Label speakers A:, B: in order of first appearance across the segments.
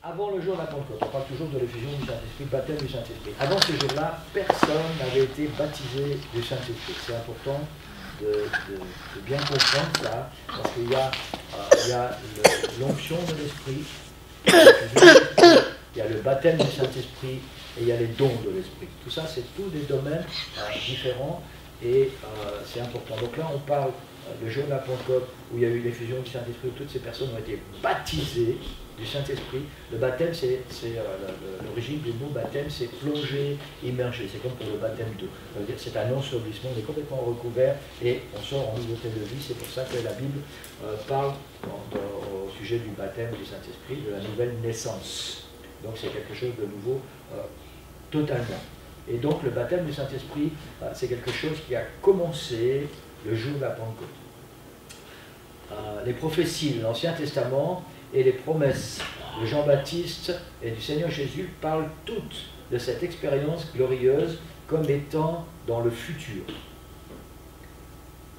A: Avant le jour de la Pentecôte, on parle toujours de l'effusion du Saint-Esprit, baptême du Saint-Esprit. Avant ce jour-là, personne n'avait été baptisé du Saint-Esprit. C'est important de bien comprendre ça, parce qu'il y a l'onction de l'Esprit, il y a le baptême du Saint-Esprit et il y a les dons de l'Esprit. Tout ça, c'est tous des domaines différents et c'est important. Donc là, on parle le jour de la Pentecôte où il y a eu l'effusion du Saint-Esprit, où toutes ces personnes ont été baptisées du Saint-Esprit. Le baptême, c'est l'origine du mot baptême, c'est plonger, immerger. C'est comme pour le baptême d'eau. C'est un ensevelissement, on est complètement recouvert et on sort en nouveauté de vie. C'est pour ça que la Bible parle au sujet du baptême du Saint-Esprit, de la nouvelle naissance. Donc c'est quelque chose de nouveau totalement. Et donc le baptême du Saint-Esprit, c'est quelque chose qui a commencé le jour de la Pentecôte. Les prophéties de l'Ancien Testament et les promesses de Jean-Baptiste et du Seigneur Jésus parlent toutes de cette expérience glorieuse comme étant dans le futur.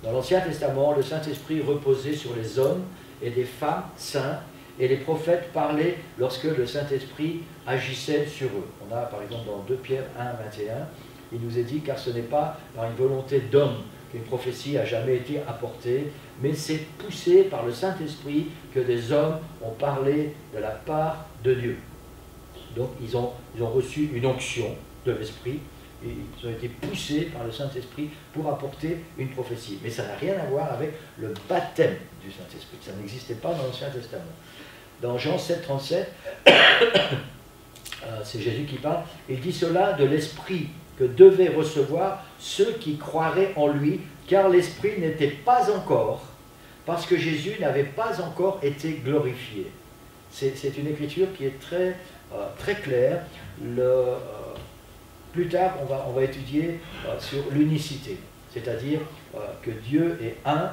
A: Dans l'Ancien Testament, le Saint-Esprit reposait sur les hommes et des femmes saints, et les prophètes parlaient lorsque le Saint-Esprit agissait sur eux. On a par exemple dans 2 Pierre 1, 21, il nous est dit « Car ce n'est pas par une volonté d'homme qu'une prophétie a jamais été apportée, mais c'est poussé par le Saint-Esprit que des hommes ont parlé de la part de Dieu. » Donc ils ont reçu une onction de l'Esprit, et ils ont été poussés par le Saint-Esprit pour apporter une prophétie. Mais ça n'a rien à voir avec le baptême du Saint-Esprit. Ça n'existait pas dans l'Ancien Testament. Dans Jean 7, 37, c'est Jésus qui parle, il dit cela de l'Esprit que devaient recevoir ceux qui croiraient en lui, car l'Esprit n'était pas encore, parce que Jésus n'avait pas encore été glorifié. C'est une écriture qui est très claire. Plus tard, on va étudier sur l'unicité, c'est-à-dire que Dieu est un,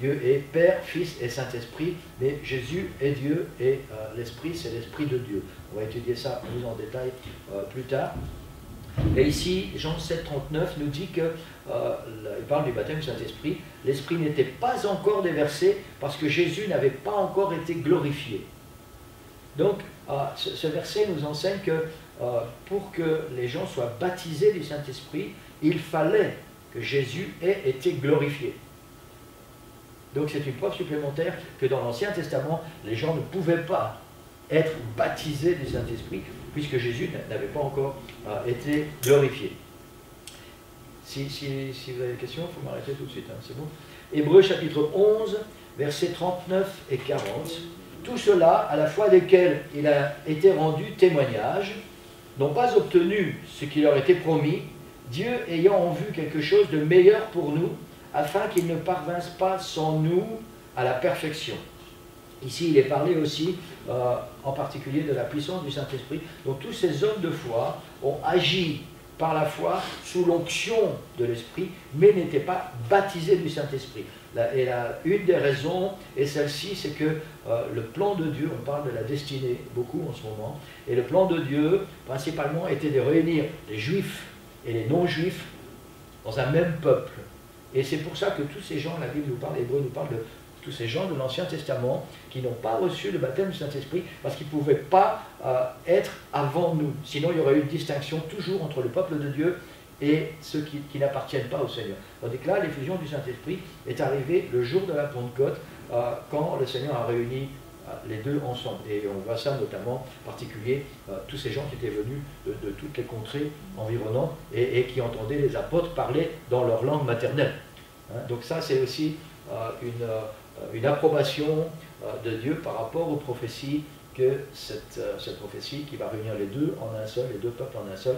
A: Dieu est Père, Fils et Saint-Esprit, mais Jésus est Dieu et l'Esprit, c'est l'Esprit de Dieu. On va étudier ça plus en détail plus tard. Et ici, Jean 7, 39 nous dit que, il parle du baptême du Saint-Esprit, l'Esprit n'était pas encore déversé parce que Jésus n'avait pas encore été glorifié. Donc, ce verset nous enseigne que pour que les gens soient baptisés du Saint-Esprit, il fallait que Jésus ait été glorifié. Donc c'est une preuve supplémentaire que dans l'Ancien Testament, les gens ne pouvaient pas être baptisés du Saint-Esprit, puisque Jésus n'avait pas encore été glorifié. Si vous avez des questions, il faut m'arrêter tout de suite, hein, c'est bon. Hébreux chapitre 11, versets 39 et 40. Tout cela, à la fois desquels il a été rendu témoignage, n'ont pas obtenu ce qui leur était promis, Dieu ayant en vue quelque chose de meilleur pour nous, afin qu'ils ne parvinssent pas sans nous à la perfection. Ici, il est parlé aussi, en particulier, de la puissance du Saint-Esprit. Donc tous ces hommes de foi ont agi par la foi sous l'onction de l'Esprit, mais n'étaient pas baptisés du Saint-Esprit. Et une des raisons est celle-ci, c'est que le plan de Dieu, on parle de la destinée beaucoup en ce moment, et le plan de Dieu, principalement, était de réunir les Juifs et les non-Juifs dans un même peuple. Et c'est pour ça que tous ces gens, la Bible nous parle, l'Hébreu nous parle de tous ces gens de l'Ancien Testament qui n'ont pas reçu le baptême du Saint-Esprit parce qu'ils ne pouvaient pas être avant nous. Sinon, il y aurait eu une distinction toujours entre le peuple de Dieu et ceux qui n'appartiennent pas au Seigneur. Tandis que là, l'effusion du Saint-Esprit est arrivée le jour de la Pentecôte, quand le Seigneur a réuni les deux ensemble. Et on voit ça notamment, en particulier, tous ces gens qui étaient venus de toutes les contrées environnantes et qui entendaient les apôtres parler dans leur langue maternelle. Hein, donc ça, c'est aussi une approbation de Dieu par rapport aux prophéties, que cette prophétie qui va réunir les deux en un seul, les deux peuples en un seul,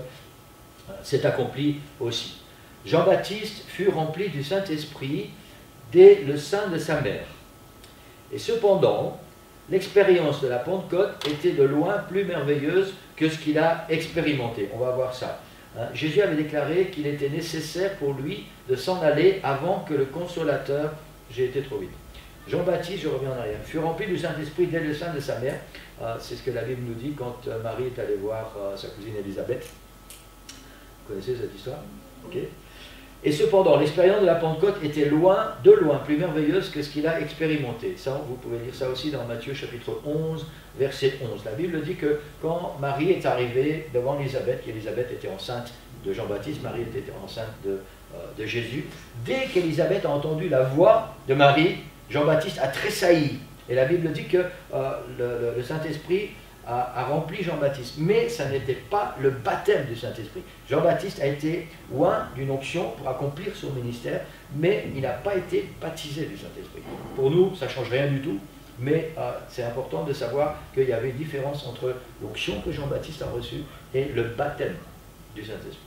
A: s'est accomplie aussi. Jean-Baptiste fut rempli du Saint-Esprit dès le sein de sa mère. Et cependant, l'expérience de la Pentecôte était de loin plus merveilleuse que ce qu'il a expérimenté. On va voir ça. Hein, Jésus avait déclaré qu'il était nécessaire pour lui de s'en aller avant que le Consolateur, j'ai été trop vite, Jean-Baptiste, je reviens en arrière, fut rempli du Saint-Esprit dès le sein de sa mère. C'est ce que la Bible nous dit quand Marie est allée voir sa cousine Élisabeth. Vous connaissez cette histoire? Okay. Et cependant, l'expérience de la Pentecôte était loin, de loin, plus merveilleuse que ce qu'il a expérimenté. Ça, vous pouvez lire ça aussi dans Matthieu chapitre 11, verset 11. La Bible dit que quand Marie est arrivée devant Élisabeth, qu'Élisabeth était enceinte de Jean-Baptiste, Marie était enceinte de Jésus, dès qu'Élisabeth a entendu la voix de Marie, Jean-Baptiste a tressailli. Et la Bible dit que le Saint-Esprit a rempli Jean-Baptiste. Mais ça n'était pas le baptême du Saint-Esprit. Jean-Baptiste a été loin d'une onction pour accomplir son ministère, mais il n'a pas été baptisé du Saint-Esprit. Pour nous, ça ne change rien du tout, mais c'est important de savoir qu'il y avait une différence entre l'onction que Jean-Baptiste a reçue et le baptême du Saint-Esprit.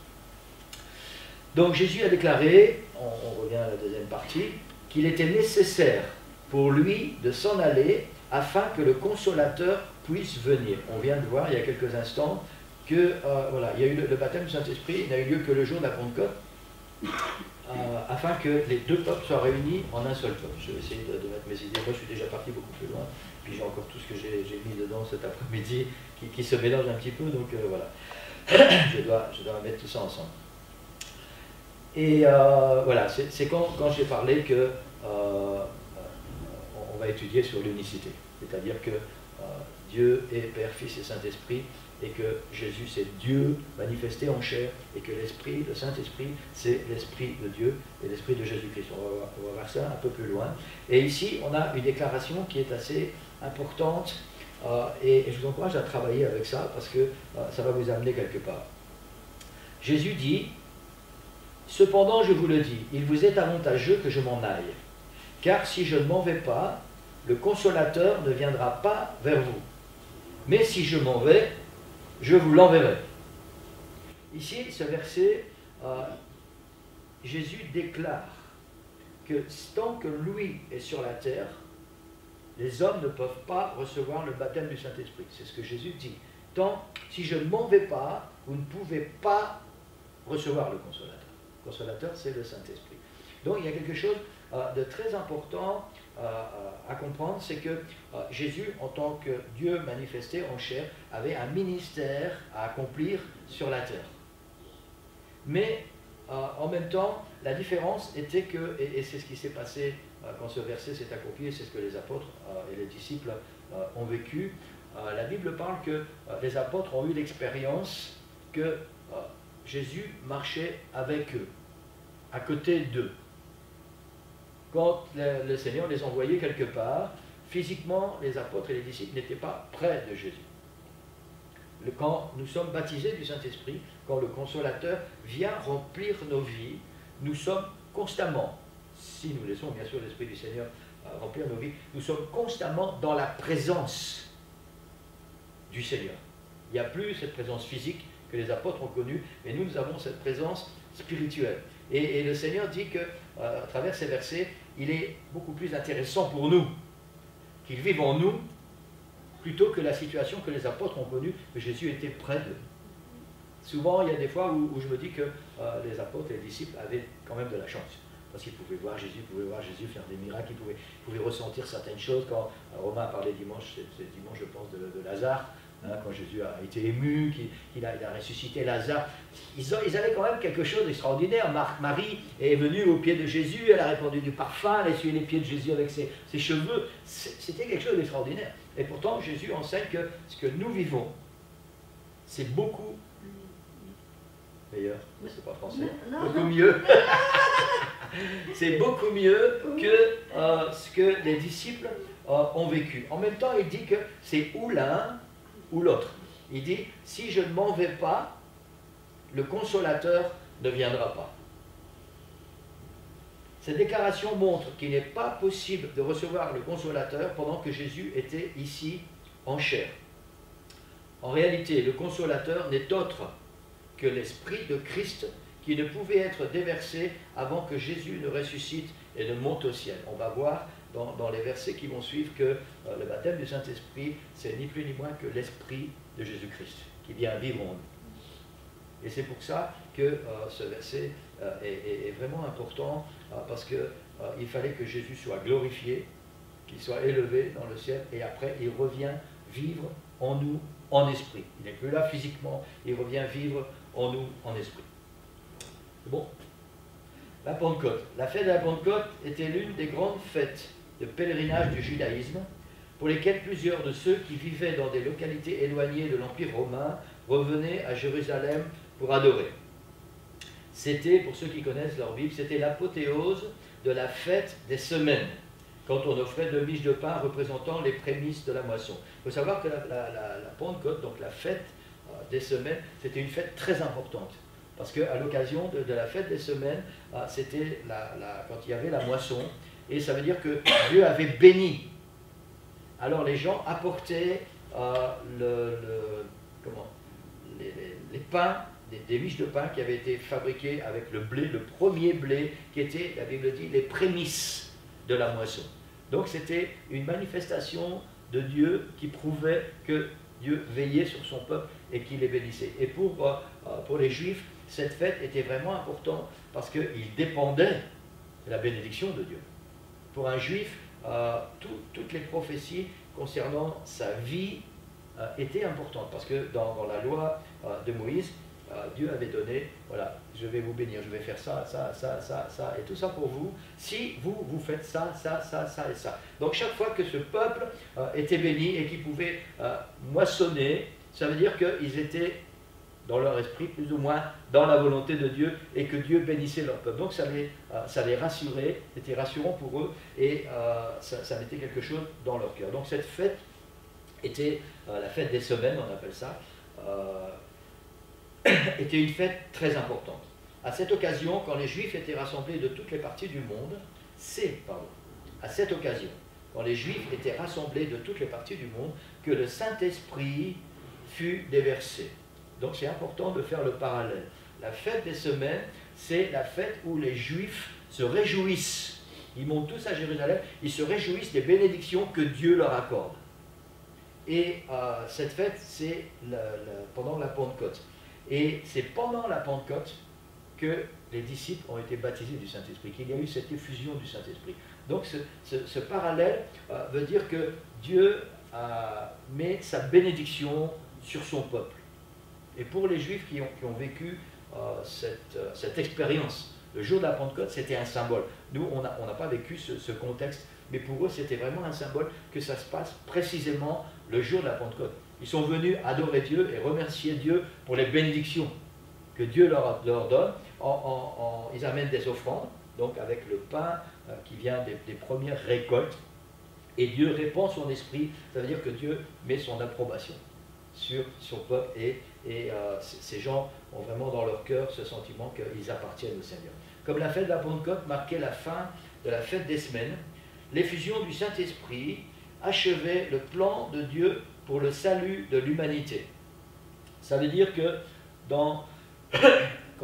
A: Donc Jésus a déclaré, on revient à la deuxième partie, qu'il était nécessaire pour lui de s'en aller afin que le Consolateur puisse venir. On vient de voir il y a quelques instants que voilà, il y a eu le baptême du Saint-Esprit n'a eu lieu que le jour de la Pentecôte, afin que les deux peuples soient réunis en un seul peuple. Je vais essayer de mettre mes idées. Moi, je suis déjà parti beaucoup plus loin, puis j'ai encore tout ce que j'ai mis dedans cet après-midi qui se mélange un petit peu, donc voilà. je dois mettre tout ça ensemble. Et voilà, c'est quand j'ai parlé que on va étudier sur l'unicité, c'est-à-dire que Dieu est Père, Fils et Saint-Esprit, et que Jésus c'est Dieu manifesté en chair, et que l'Esprit, le Saint-Esprit, c'est l'Esprit de Dieu et l'Esprit de Jésus-Christ. On va voir ça un peu plus loin. Et ici, on a une déclaration qui est assez importante, et je vous encourage à travailler avec ça, parce que ça va vous amener quelque part. Jésus dit, « Cependant, je vous le dis, il vous est avantageux que je m'en aille, car si je ne m'en vais pas, le Consolateur ne viendra pas vers vous. Mais si je m'en vais, je vous l'enverrai. » Ici, ce verset, Jésus déclare que tant que lui est sur la terre, les hommes ne peuvent pas recevoir le baptême du Saint-Esprit. C'est ce que Jésus dit. Tant, si je ne m'en vais pas, vous ne pouvez pas recevoir le Consolateur. Le Consolateur, c'est le Saint-Esprit. Donc, il y a quelque chose de très important à comprendre, c'est que Jésus, en tant que Dieu manifesté en chair, avait un ministère à accomplir sur la terre. Mais en même temps, la différence était que, et c'est ce qui s'est passé quand ce verset s'est accompli, et c'est ce que les apôtres et les disciples ont vécu, la Bible parle que les apôtres ont eu l'expérience que Jésus marchait avec eux, à côté d'eux. Quand le Seigneur les envoyait quelque part, physiquement, les apôtres et les disciples n'étaient pas près de Jésus. Quand nous sommes baptisés du Saint-Esprit, quand le Consolateur vient remplir nos vies, nous sommes constamment, si nous laissons bien sûr l'Esprit du Seigneur remplir nos vies, nous sommes constamment dans la présence du Seigneur. Il n'y a plus cette présence physique que les apôtres ont connue, mais nous avons cette présence spirituelle. Et le Seigneur dit que, à travers ces versets, il est beaucoup plus intéressant pour nous qu'il vive en nous plutôt que la situation que les apôtres ont connue, que Jésus était près d'eux. Souvent, il y a des fois où je me dis que les apôtres et les disciples avaient quand même de la chance, parce qu'ils pouvaient voir Jésus faire des miracles, ils pouvaient ressentir certaines choses. Quand Romain a parlé dimanche, c'est dimanche je pense, de Lazare, quand Jésus a été ému, qu'il a ressuscité Lazare, ils avaient quand même quelque chose d'extraordinaire. Marie est venue au pied de Jésus, elle a répandu du parfum, elle a essuyé les pieds de Jésus avec ses cheveux. C'était quelque chose d'extraordinaire. Et pourtant, Jésus enseigne que ce que nous vivons, c'est beaucoup meilleur, c'est pas français, beaucoup mieux. C'est beaucoup mieux que ce que les disciples ont vécu. En même temps, il dit que c'est ou l'un ou l'autre. Il dit, si je ne m'en vais pas, le Consolateur ne viendra pas. Cette déclaration montre qu'il n'est pas possible de recevoir le Consolateur pendant que Jésus était ici en chair. En réalité, le Consolateur n'est autre que l'Esprit de Christ qui ne pouvait être déversé avant que Jésus ne ressuscite et ne monte au ciel. On va voir dans les versets qui vont suivre que le baptême du Saint-Esprit, c'est ni plus ni moins que l'Esprit de Jésus-Christ qui vient vivre en nous. Et c'est pour ça que ce verset est vraiment important, parce qu'il fallait que Jésus soit glorifié, qu'il soit élevé dans le ciel, et après il revient vivre en nous en esprit. Il n'est plus là physiquement, il revient vivre en nous en esprit. Bon. La Pentecôte. La fête de la Pentecôte était l'une des grandes fêtes de pèlerinage du judaïsme, pour lesquelles plusieurs de ceux qui vivaient dans des localités éloignées de l'Empire romain revenaient à Jérusalem pour adorer. C'était, pour ceux qui connaissent leur Bible, c'était l'apothéose de la fête des semaines, quand on offrait 2 miches de pain représentant les prémices de la moisson. Il faut savoir que la Pentecôte, donc la fête des semaines, c'était une fête très importante. Parce qu'à l'occasion de la fête des semaines, c'était quand il y avait la moisson, et ça veut dire que Dieu avait béni. Alors les gens apportaient les pains, des miches de pain qui avaient été fabriquées avec le blé, le premier blé, qui était, la Bible dit, les prémices de la moisson. Donc c'était une manifestation de Dieu qui prouvait que Dieu veillait sur son peuple et qu'il les bénissait. Et pour les Juifs, cette fête était vraiment importante parce qu'ils dépendaient de la bénédiction de Dieu. Pour un Juif, toutes les prophéties concernant sa vie étaient importantes parce que dans la loi de Moïse, Dieu avait donné, voilà, je vais vous bénir, je vais faire ça, ça, ça, ça, ça, et tout ça pour vous, si vous faites ça, ça, ça, ça et ça. Donc chaque fois que ce peuple était béni et qu'il pouvait moissonner, ça veut dire qu'ils étaient dans leur esprit, plus ou moins dans la volonté de Dieu, et que Dieu bénissait leur peuple. Donc ça les rassurait, c'était rassurant pour eux, et ça mettait quelque chose dans leur cœur. Donc cette fête était la fête des semaines, on appelle ça, était une fête très importante. À cette occasion, quand les Juifs étaient rassemblés de toutes les parties du monde, à cette occasion, quand les Juifs étaient rassemblés de toutes les parties du monde, que le Saint-Esprit fut déversé. Donc c'est important de faire le parallèle. La fête des semaines, c'est la fête où les Juifs se réjouissent. Ils montent tous à Jérusalem, ils se réjouissent des bénédictions que Dieu leur accorde. Et cette fête, c'est pendant la Pentecôte. Et c'est pendant la Pentecôte que les disciples ont été baptisés du Saint-Esprit, qu'il y a eu cette effusion du Saint-Esprit. Donc ce parallèle veut dire que Dieu met sa bénédiction sur son peuple. Et pour les Juifs qui ont vécu cette expérience, le jour de la Pentecôte, c'était un symbole. Nous, on n'a pas vécu ce contexte, mais pour eux, c'était vraiment un symbole que ça se passe précisément le jour de la Pentecôte. Ils sont venus adorer Dieu et remercier Dieu pour les bénédictions que Dieu leur donne. Ils amènent des offrandes, donc avec le pain qui vient des premières récoltes, et Dieu répand son esprit, ça veut dire que Dieu met son approbation sur son peuple, et ces gens ont vraiment dans leur cœur ce sentiment qu'ils appartiennent au Seigneur. Comme la fête de la Pentecôte marquait la fin de la fête des semaines, l'effusion du Saint-Esprit achevait le plan de Dieu pour le salut de l'humanité. Ça veut dire que quand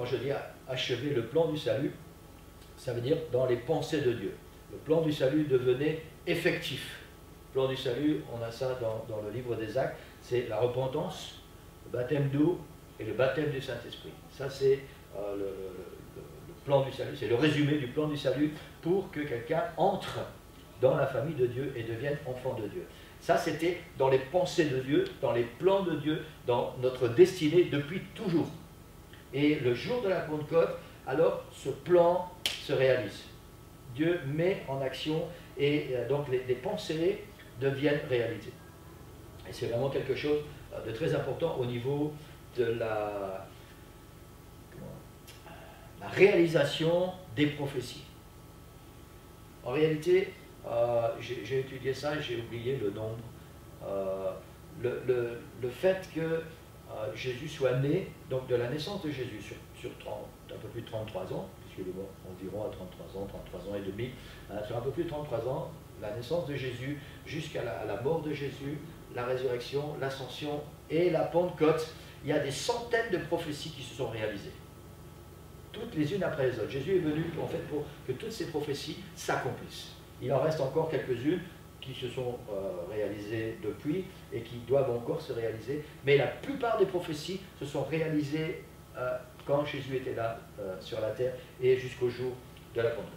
A: je dis achever le plan du salut, ça veut dire dans les pensées de Dieu. Le plan du salut devenait effectif. Le plan du salut, on a ça dans le livre des Actes, c'est la repentance, le baptême d'eau et le baptême du Saint-Esprit. Ça, c'est le plan du salut, c'est le résumé du plan du salut pour que quelqu'un entre dans la famille de Dieu et devienne enfant de Dieu. Ça, c'était dans les pensées de Dieu, dans les plans de Dieu, dans notre destinée depuis toujours. Et le jour de la Pentecôte, alors ce plan se réalise. Dieu met en action et donc les pensées deviennent réalité. Et c'est vraiment quelque chose de très important au niveau de la réalisation des prophéties. En réalité, j'ai étudié ça et j'ai oublié le nombre. Le fait que Jésus soit né, donc de la naissance de Jésus sur un peu plus de 33 ans, puisqu'il est mort environ à 33 ans et demi, sur un peu plus de 33 ans, la naissance de Jésus jusqu'à la mort de Jésus, la résurrection, l'ascension et la Pentecôte, il y a des centaines de prophéties qui se sont réalisées. Toutes les unes après les autres. Jésus est venu en fait pour que toutes ces prophéties s'accomplissent. Il en reste encore quelques-unes qui se sont réalisées depuis et qui doivent encore se réaliser, mais la plupart des prophéties se sont réalisées quand Jésus était là sur la terre et jusqu'au jour de la Pentecôte.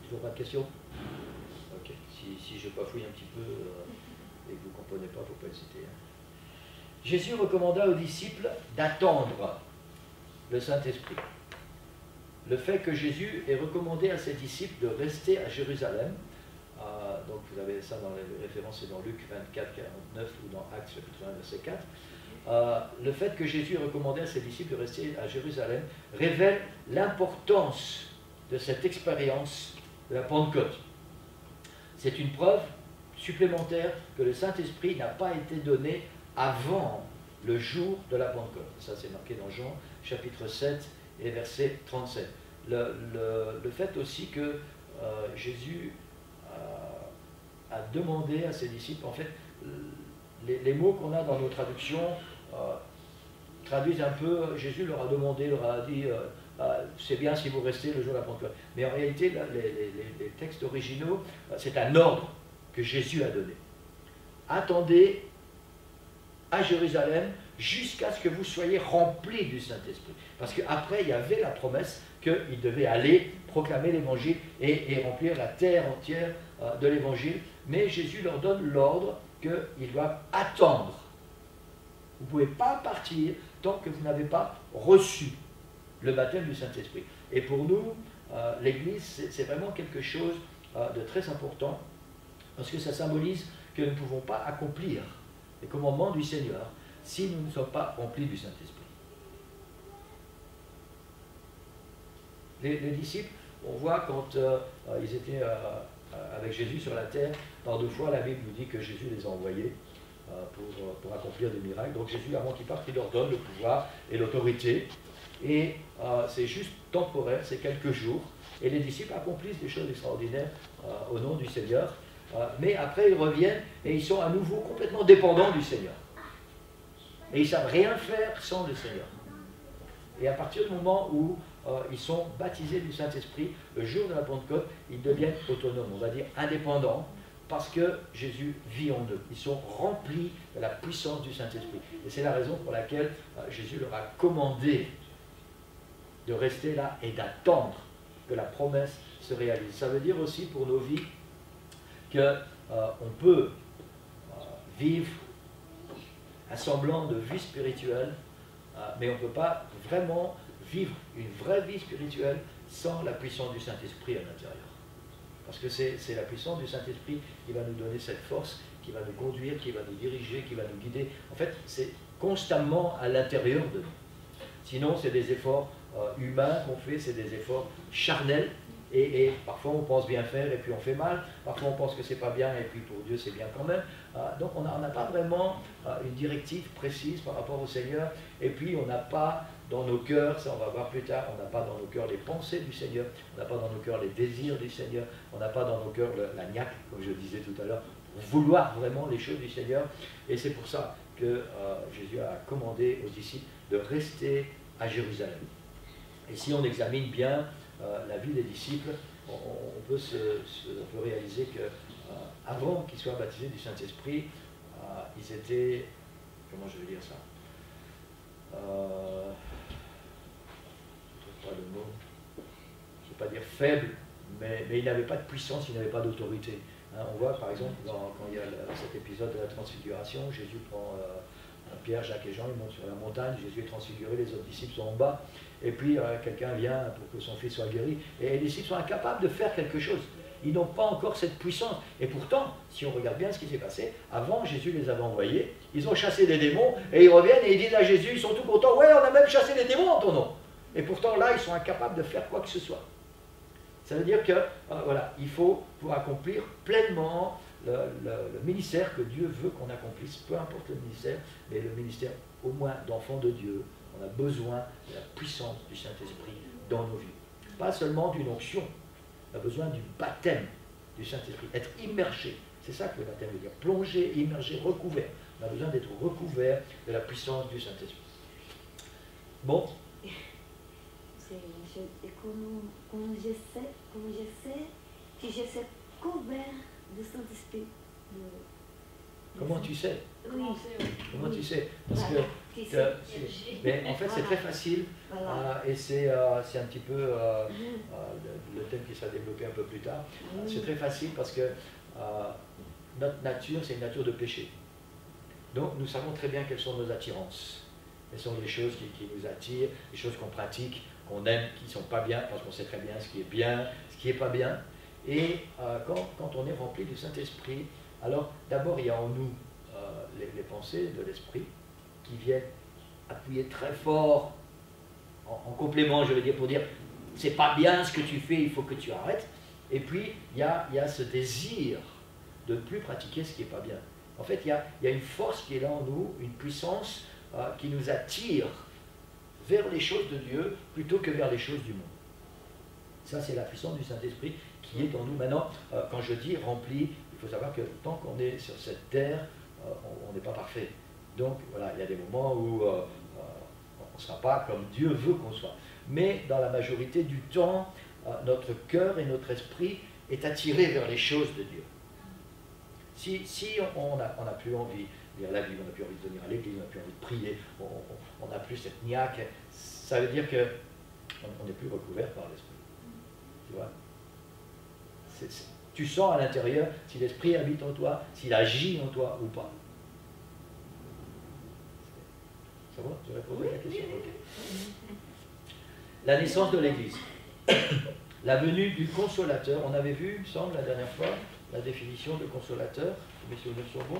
A: Toujours pas de questions? Ok, si je bafouille un petit peu et que vous ne comprenez pas, il ne faut pas hésiter. Jésus recommanda aux disciples d'attendre le Saint-Esprit. le fait que Jésus ait recommandé à ses disciples de rester à Jérusalem, donc vous avez ça dans les références, c'est dans Luc 24, 49 ou dans Actes chapitre 1, verset 4. Le fait que Jésus ait recommandé à ses disciples de rester à Jérusalem révèle l'importance de cette expérience de la Pentecôte. C'est une preuve supplémentaire que le Saint-Esprit n'a pas été donné avant le jour de la Pentecôte. Ça, c'est marqué dans Jean, chapitre 7 et verset 37. Le fait aussi que Jésus a demandé à ses disciples, en fait, les mots qu'on a dans nos traductions traduisent un peu, Jésus leur a demandé, leur a dit, c'est bien si vous restez le jour de la Pentecôte. Mais en réalité, là, les textes originaux, c'est un ordre que Jésus a donné. Attendez à Jérusalem jusqu'à ce que vous soyez remplis du Saint-Esprit. Parce qu'après, il y avait la promesse qu'il devait aller proclamer l'Évangile et remplir la terre entière de l'Évangile. Mais Jésus leur donne l'ordre qu'ils doivent attendre. Vous ne pouvez pas partir tant que vous n'avez pas reçu le baptême du Saint-Esprit. Et pour nous, l'Église, c'est vraiment quelque chose de très important, parce que ça symbolise que nous ne pouvons pas accomplir les commandements du Seigneur si nous ne sommes pas remplis du Saint-Esprit. Les disciples, on voit quand ils étaient avec Jésus sur la terre, par deux fois la Bible nous dit que Jésus les a envoyés pour accomplir des miracles. Donc Jésus, avant qu'il parte, il leur donne le pouvoir et l'autorité. Et c'est juste temporaire, c'est quelques jours. Et les disciples accomplissent des choses extraordinaires au nom du Seigneur. Mais après, ils reviennent et ils sont à nouveau complètement dépendants du Seigneur. Et ils ne savent rien faire sans le Seigneur. Et à partir du moment où ils sont baptisés du Saint-Esprit, le jour de la Pentecôte, ils deviennent autonomes, on va dire indépendants, parce que Jésus vit en eux. Ils sont remplis de la puissance du Saint-Esprit. Et c'est la raison pour laquelle Jésus leur a commandé de rester là et d'attendre que la promesse se réalise. Ça veut dire aussi pour nos vies qu'on peut vivre un semblant de vie spirituelle, mais on ne peut pas vraiment vivre une vraie vie spirituelle sans la puissance du Saint-Esprit à l'intérieur. Parce que c'est la puissance du Saint-Esprit qui va nous donner cette force, qui va nous conduire, qui va nous diriger, qui va nous guider. En fait, c'est constamment à l'intérieur de nous. Sinon, c'est des efforts humains qu'on fait, c'est des efforts charnels. Et parfois on pense bien faire et puis on fait mal, parfois on pense que c'est pas bien et puis pour Dieu c'est bien quand même. Donc on n'a pas vraiment une directive précise par rapport au Seigneur, et puis on n'a pas dans nos cœurs, ça on va voir plus tard, on n'a pas dans nos cœurs les pensées du Seigneur, on n'a pas dans nos cœurs les désirs du Seigneur, on n'a pas dans nos cœurs la niaque, comme je disais tout à l'heure, pour vouloir vraiment les choses du Seigneur. Et c'est pour ça que Jésus a commandé aux disciples de rester à Jérusalem. Et si on examine bien la vie des disciples, on peut réaliser qu'avant qu'ils soient baptisés du Saint-Esprit, ils étaient, comment je vais dire ça, je ne trouve pas le mot, je ne veux pas dire faibles, mais ils n'avaient pas de puissance, ils n'avaient pas d'autorité. On voit par exemple quand il y a cet épisode de la transfiguration, Jésus prend Pierre, Jacques et Jean, ils montent sur la montagne, Jésus est transfiguré, les autres disciples sont en bas, et puis quelqu'un vient pour que son fils soit guéri, et les disciples sont incapables de faire quelque chose. Ils n'ont pas encore cette puissance. Et pourtant, si on regarde bien ce qui s'est passé, avant Jésus les avait envoyés, ils ont chassé des démons, et ils reviennent et ils disent à Jésus, ils sont tout contents, ouais, on a même chassé des démons en ton nom. Et pourtant là, ils sont incapables de faire quoi que ce soit. Ça veut dire que, voilà, il faut, pour accomplir pleinement le ministère que Dieu veut qu'on accomplisse, peu importe le ministère, mais le ministère au moins d'enfants de Dieu, on a besoin de la puissance du Saint-Esprit dans nos vies. Pas seulement d'une onction, on a besoin du baptême du Saint-Esprit, être immergé. C'est ça que le baptême veut dire, plongé, immergé, recouvert. On a besoin d'être recouvert de la puissance du Saint-Esprit. Bon.
B: Comment je sais que je suis couvert du Saint-Esprit.
A: Comment tu sais?
B: Oui.
A: Comment tu sais? Parce que mais en fait, c'est très facile, et c'est un petit peu le thème qui sera développé un peu plus tard. C'est très facile parce que notre nature, c'est une nature de péché. Donc, nous savons très bien quelles sont nos attirances. Quelles sont les choses qui nous attirent, les choses qu'on pratique qu'on aime, qui ne sont pas bien, parce qu'on sait très bien ce qui est bien, ce qui n'est pas bien. Et quand on est rempli du Saint-Esprit, alors d'abord il y a en nous les pensées de l'Esprit qui viennent appuyer très fort, en complément, je veux dire, pour dire c'est pas bien ce que tu fais, il faut que tu arrêtes. Et puis il y a ce désir de ne plus pratiquer ce qui n'est pas bien. En fait, il y a une force qui est là en nous, une puissance qui nous attire vers les choses de Dieu plutôt que vers les choses du monde. Ça, c'est la puissance du Saint-Esprit qui est en nous. Maintenant, quand je dis rempli, il faut savoir que tant qu'on est sur cette terre, on n'est pas parfait. Donc, voilà, il y a des moments où on ne sera pas comme Dieu veut qu'on soit. Mais dans la majorité du temps, notre cœur et notre esprit est attiré vers les choses de Dieu. Si on n'a plus envie de lire la Bible, on n'a plus envie de venir à l'église, on n'a plus envie de prier, on n'a plus cette niaque, ça veut dire qu'on n'est plus recouvert par l'Esprit. Tu vois, tu sens à l'intérieur si l'Esprit habite en toi, s'il agit en toi ou pas. Ça va? Tu réponds à la question? Okay. La naissance de l'Église. La venue du consolateur. On avait vu, il me semble, la dernière fois, la définition de consolateur. Mes souvenirs sont bons.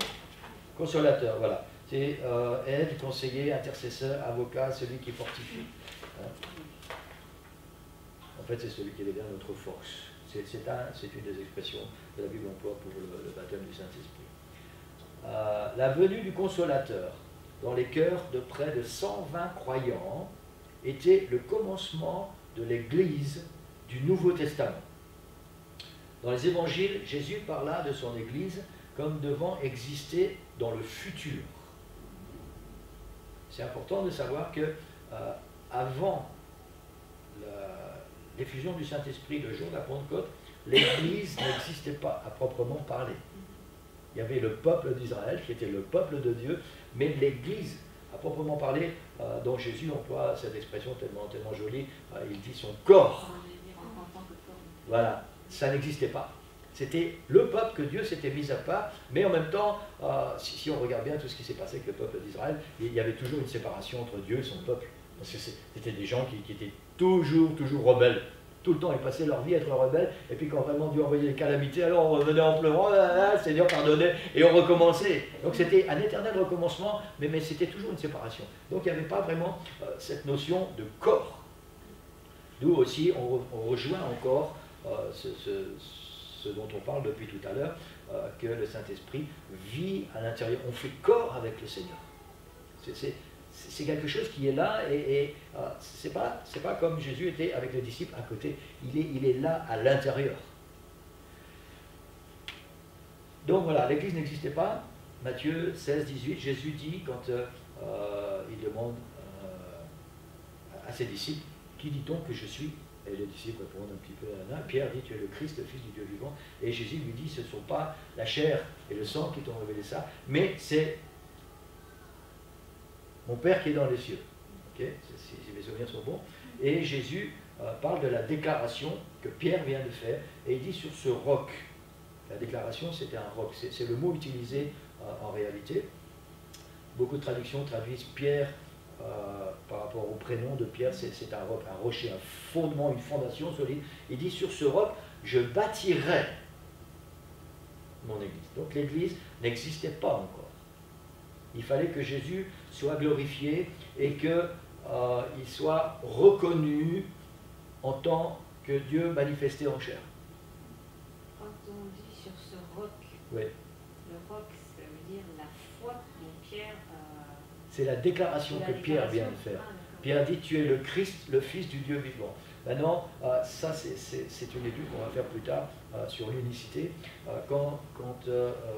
A: Consolateur, voilà. C'est aide, conseiller, intercesseur, avocat, celui qui fortifie. En fait, c'est celui qui devient notre force. C'est une des expressions que la Bible emploie pour le baptême du Saint-Esprit. La venue du consolateur dans les cœurs de près de 120 croyants était le commencement de l'Église du Nouveau Testament. Dans les évangiles, Jésus parla de son Église comme devant exister dans le futur. C'est important de savoir que avant l'effusion du Saint-Esprit le jour de la Pentecôte, l'Église n'existait pas à proprement parler. Il y avait le peuple d'Israël qui était le peuple de Dieu, mais l'Église, à proprement parler, dont Jésus emploie cette expression tellement jolie, il dit son corps. Voilà, ça n'existait pas. C'était le peuple que Dieu s'était mis à part, mais en même temps, si on regarde bien tout ce qui s'est passé avec le peuple d'Israël, il y avait toujours une séparation entre Dieu et son peuple. Parce que c'était des gens qui étaient toujours rebelles. Tout le temps, ils passaient leur vie à être rebelles, et puis quand vraiment Dieu envoyait les calamités, alors on revenait en pleurant, Seigneur pardonnait, et on recommençait. Donc c'était un éternel recommencement, mais c'était toujours une séparation. Donc il n'y avait pas vraiment cette notion de corps. D'où aussi on rejoint encore ce dont on parle depuis tout à l'heure, que le Saint-Esprit vit à l'intérieur. On fait corps avec le Seigneur. C'est quelque chose qui est là, et c'est pas comme Jésus était avec les disciples à côté. Il est là à l'intérieur. Donc voilà, l'Église n'existait pas. Matthieu 16, 18, Jésus dit, quand il demande à ses disciples, qui dit-on que je suis? Et les disciples répondent un petit peu à Pierre dit, tu es le Christ, le Fils du Dieu vivant. Et Jésus lui dit, ce ne sont pas la chair et le sang qui t'ont révélé ça, mais c'est mon Père qui est dans les cieux. Okay, si mes souvenirs sont bons. Et Jésus parle de la déclaration que Pierre vient de faire, et il dit sur ce roc. La déclaration, c'était un roc. C'est le mot utilisé en réalité. Beaucoup de traductions traduisent Pierre par rapport au prénom de Pierre, c'est un roc, un rocher, un fondement, une fondation solide. Il dit sur ce roc, je bâtirai mon Église. Donc l'Église n'existait pas encore. Il fallait que Jésus soit glorifié et qu'il soit reconnu en tant que Dieu manifesté en chair.
C: Quand on dit sur ce roc,
A: oui.
C: Le roc, ça veut dire la foi dont Pierre...
A: C'est la déclaration que Pierre vient de faire. Pierre dit, tu es le Christ, le Fils du Dieu vivant. Maintenant, ça c'est une étude qu'on va faire plus tard sur l'unicité. Quand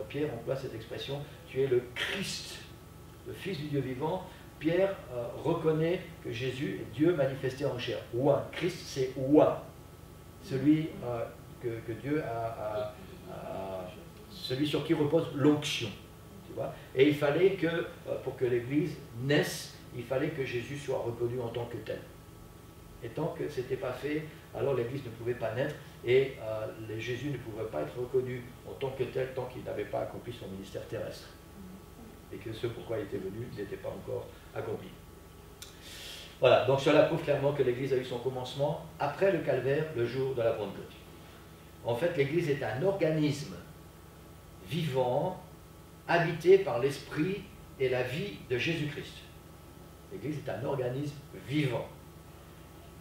A: Pierre emploie cette expression, tu es le Christ, le Fils du Dieu vivant, Pierre reconnaît que Jésus est Dieu manifesté en chair. Ouah, Christ c'est Ouah, celui que Dieu celui sur qui repose l'onction. Et il fallait que, pour que l'Église naisse, il fallait que Jésus soit reconnu en tant que tel. Et tant que ce n'était pas fait, alors l'Église ne pouvait pas naître, et Jésus ne pouvait pas être reconnu en tant que tel tant qu'il n'avait pas accompli son ministère terrestre. Et que ce pourquoi il était venu n'était pas encore accompli. Voilà, donc cela prouve clairement que l'Église a eu son commencement après le calvaire, le jour de la Pentecôte. En fait, l'Église est un organisme vivant, habité par l'Esprit et la vie de Jésus-Christ. L'Église est un organisme vivant.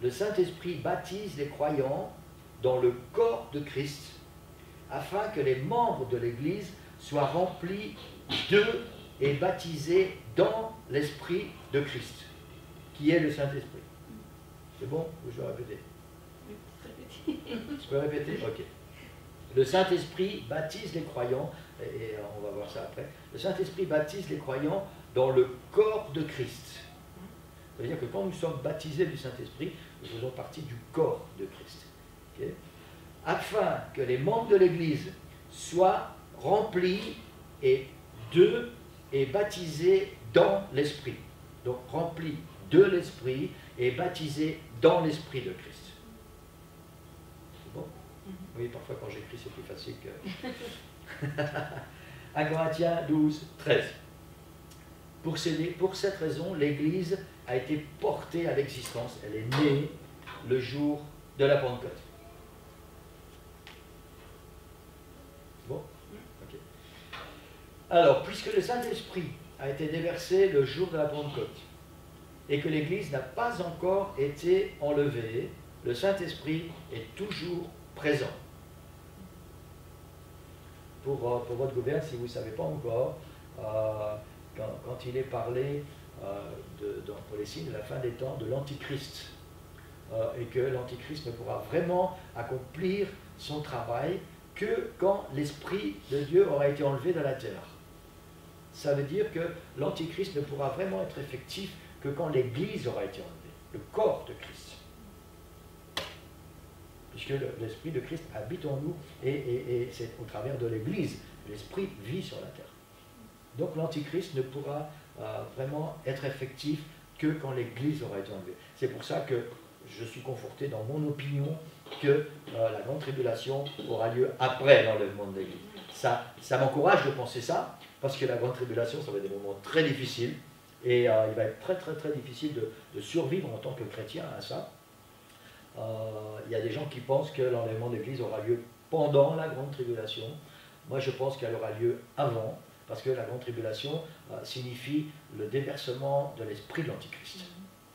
A: Le Saint-Esprit baptise les croyants dans le corps de Christ, afin que les membres de l'Église soient remplis de et baptisés dans l'Esprit de Christ, qui est le Saint-Esprit. C'est bon? Ou je dois répéter? Je peux répéter? Ok. Le Saint-Esprit baptise les croyants, et on va voir ça après, le Saint-Esprit baptise les croyants dans le corps de Christ. Ça veut dire que quand nous sommes baptisés du Saint-Esprit, nous faisons partie du corps de Christ. Okay? Afin que les membres de l'Église soient remplis et baptisés dans l'Esprit. Donc remplis de l'Esprit et baptisés dans l'Esprit de Christ. C'est bon? Oui, parfois quand j'écris c'est plus facile que... 1 Corinthiens 12, 13. Pour cette raison, l'Église a été portée à l'existence. Elle est née le jour de la Pentecôte. Bon? Ok. Alors, puisque le Saint-Esprit a été déversé le jour de la Pentecôte et que l'Église n'a pas encore été enlevée, le Saint-Esprit est toujours présent. Pour votre gouverne, si vous ne savez pas encore, quand il est parlé pour les signes de la fin des temps de l'Antichrist, et que l'Antichrist ne pourra vraiment accomplir son travail que quand l'Esprit de Dieu aura été enlevé de la terre. Ça veut dire que l'Antichrist ne pourra vraiment être effectif que quand l'Église aura été enlevée, le corps de Christ. Puisque l'Esprit de Christ habite en nous et c'est au travers de l'Église, l'Esprit vit sur la terre. Donc l'Antichrist ne pourra vraiment être effectif que quand l'Église aura été enlevée. C'est pour ça que je suis conforté dans mon opinion que la grande tribulation aura lieu après l'enlèvement de l'Église. Ça m'encourage de penser ça, parce que la grande tribulation, ça va être des moments très difficiles, et il va être très très très difficile de survivre en tant que chrétien à ça. Il y a des gens qui pensent que l'enlèvement de l'Église aura lieu pendant la grande tribulation. Moi je pense qu'elle aura lieu avant, parce que la grande tribulation signifie le déversement de l'esprit de l'Antichrist.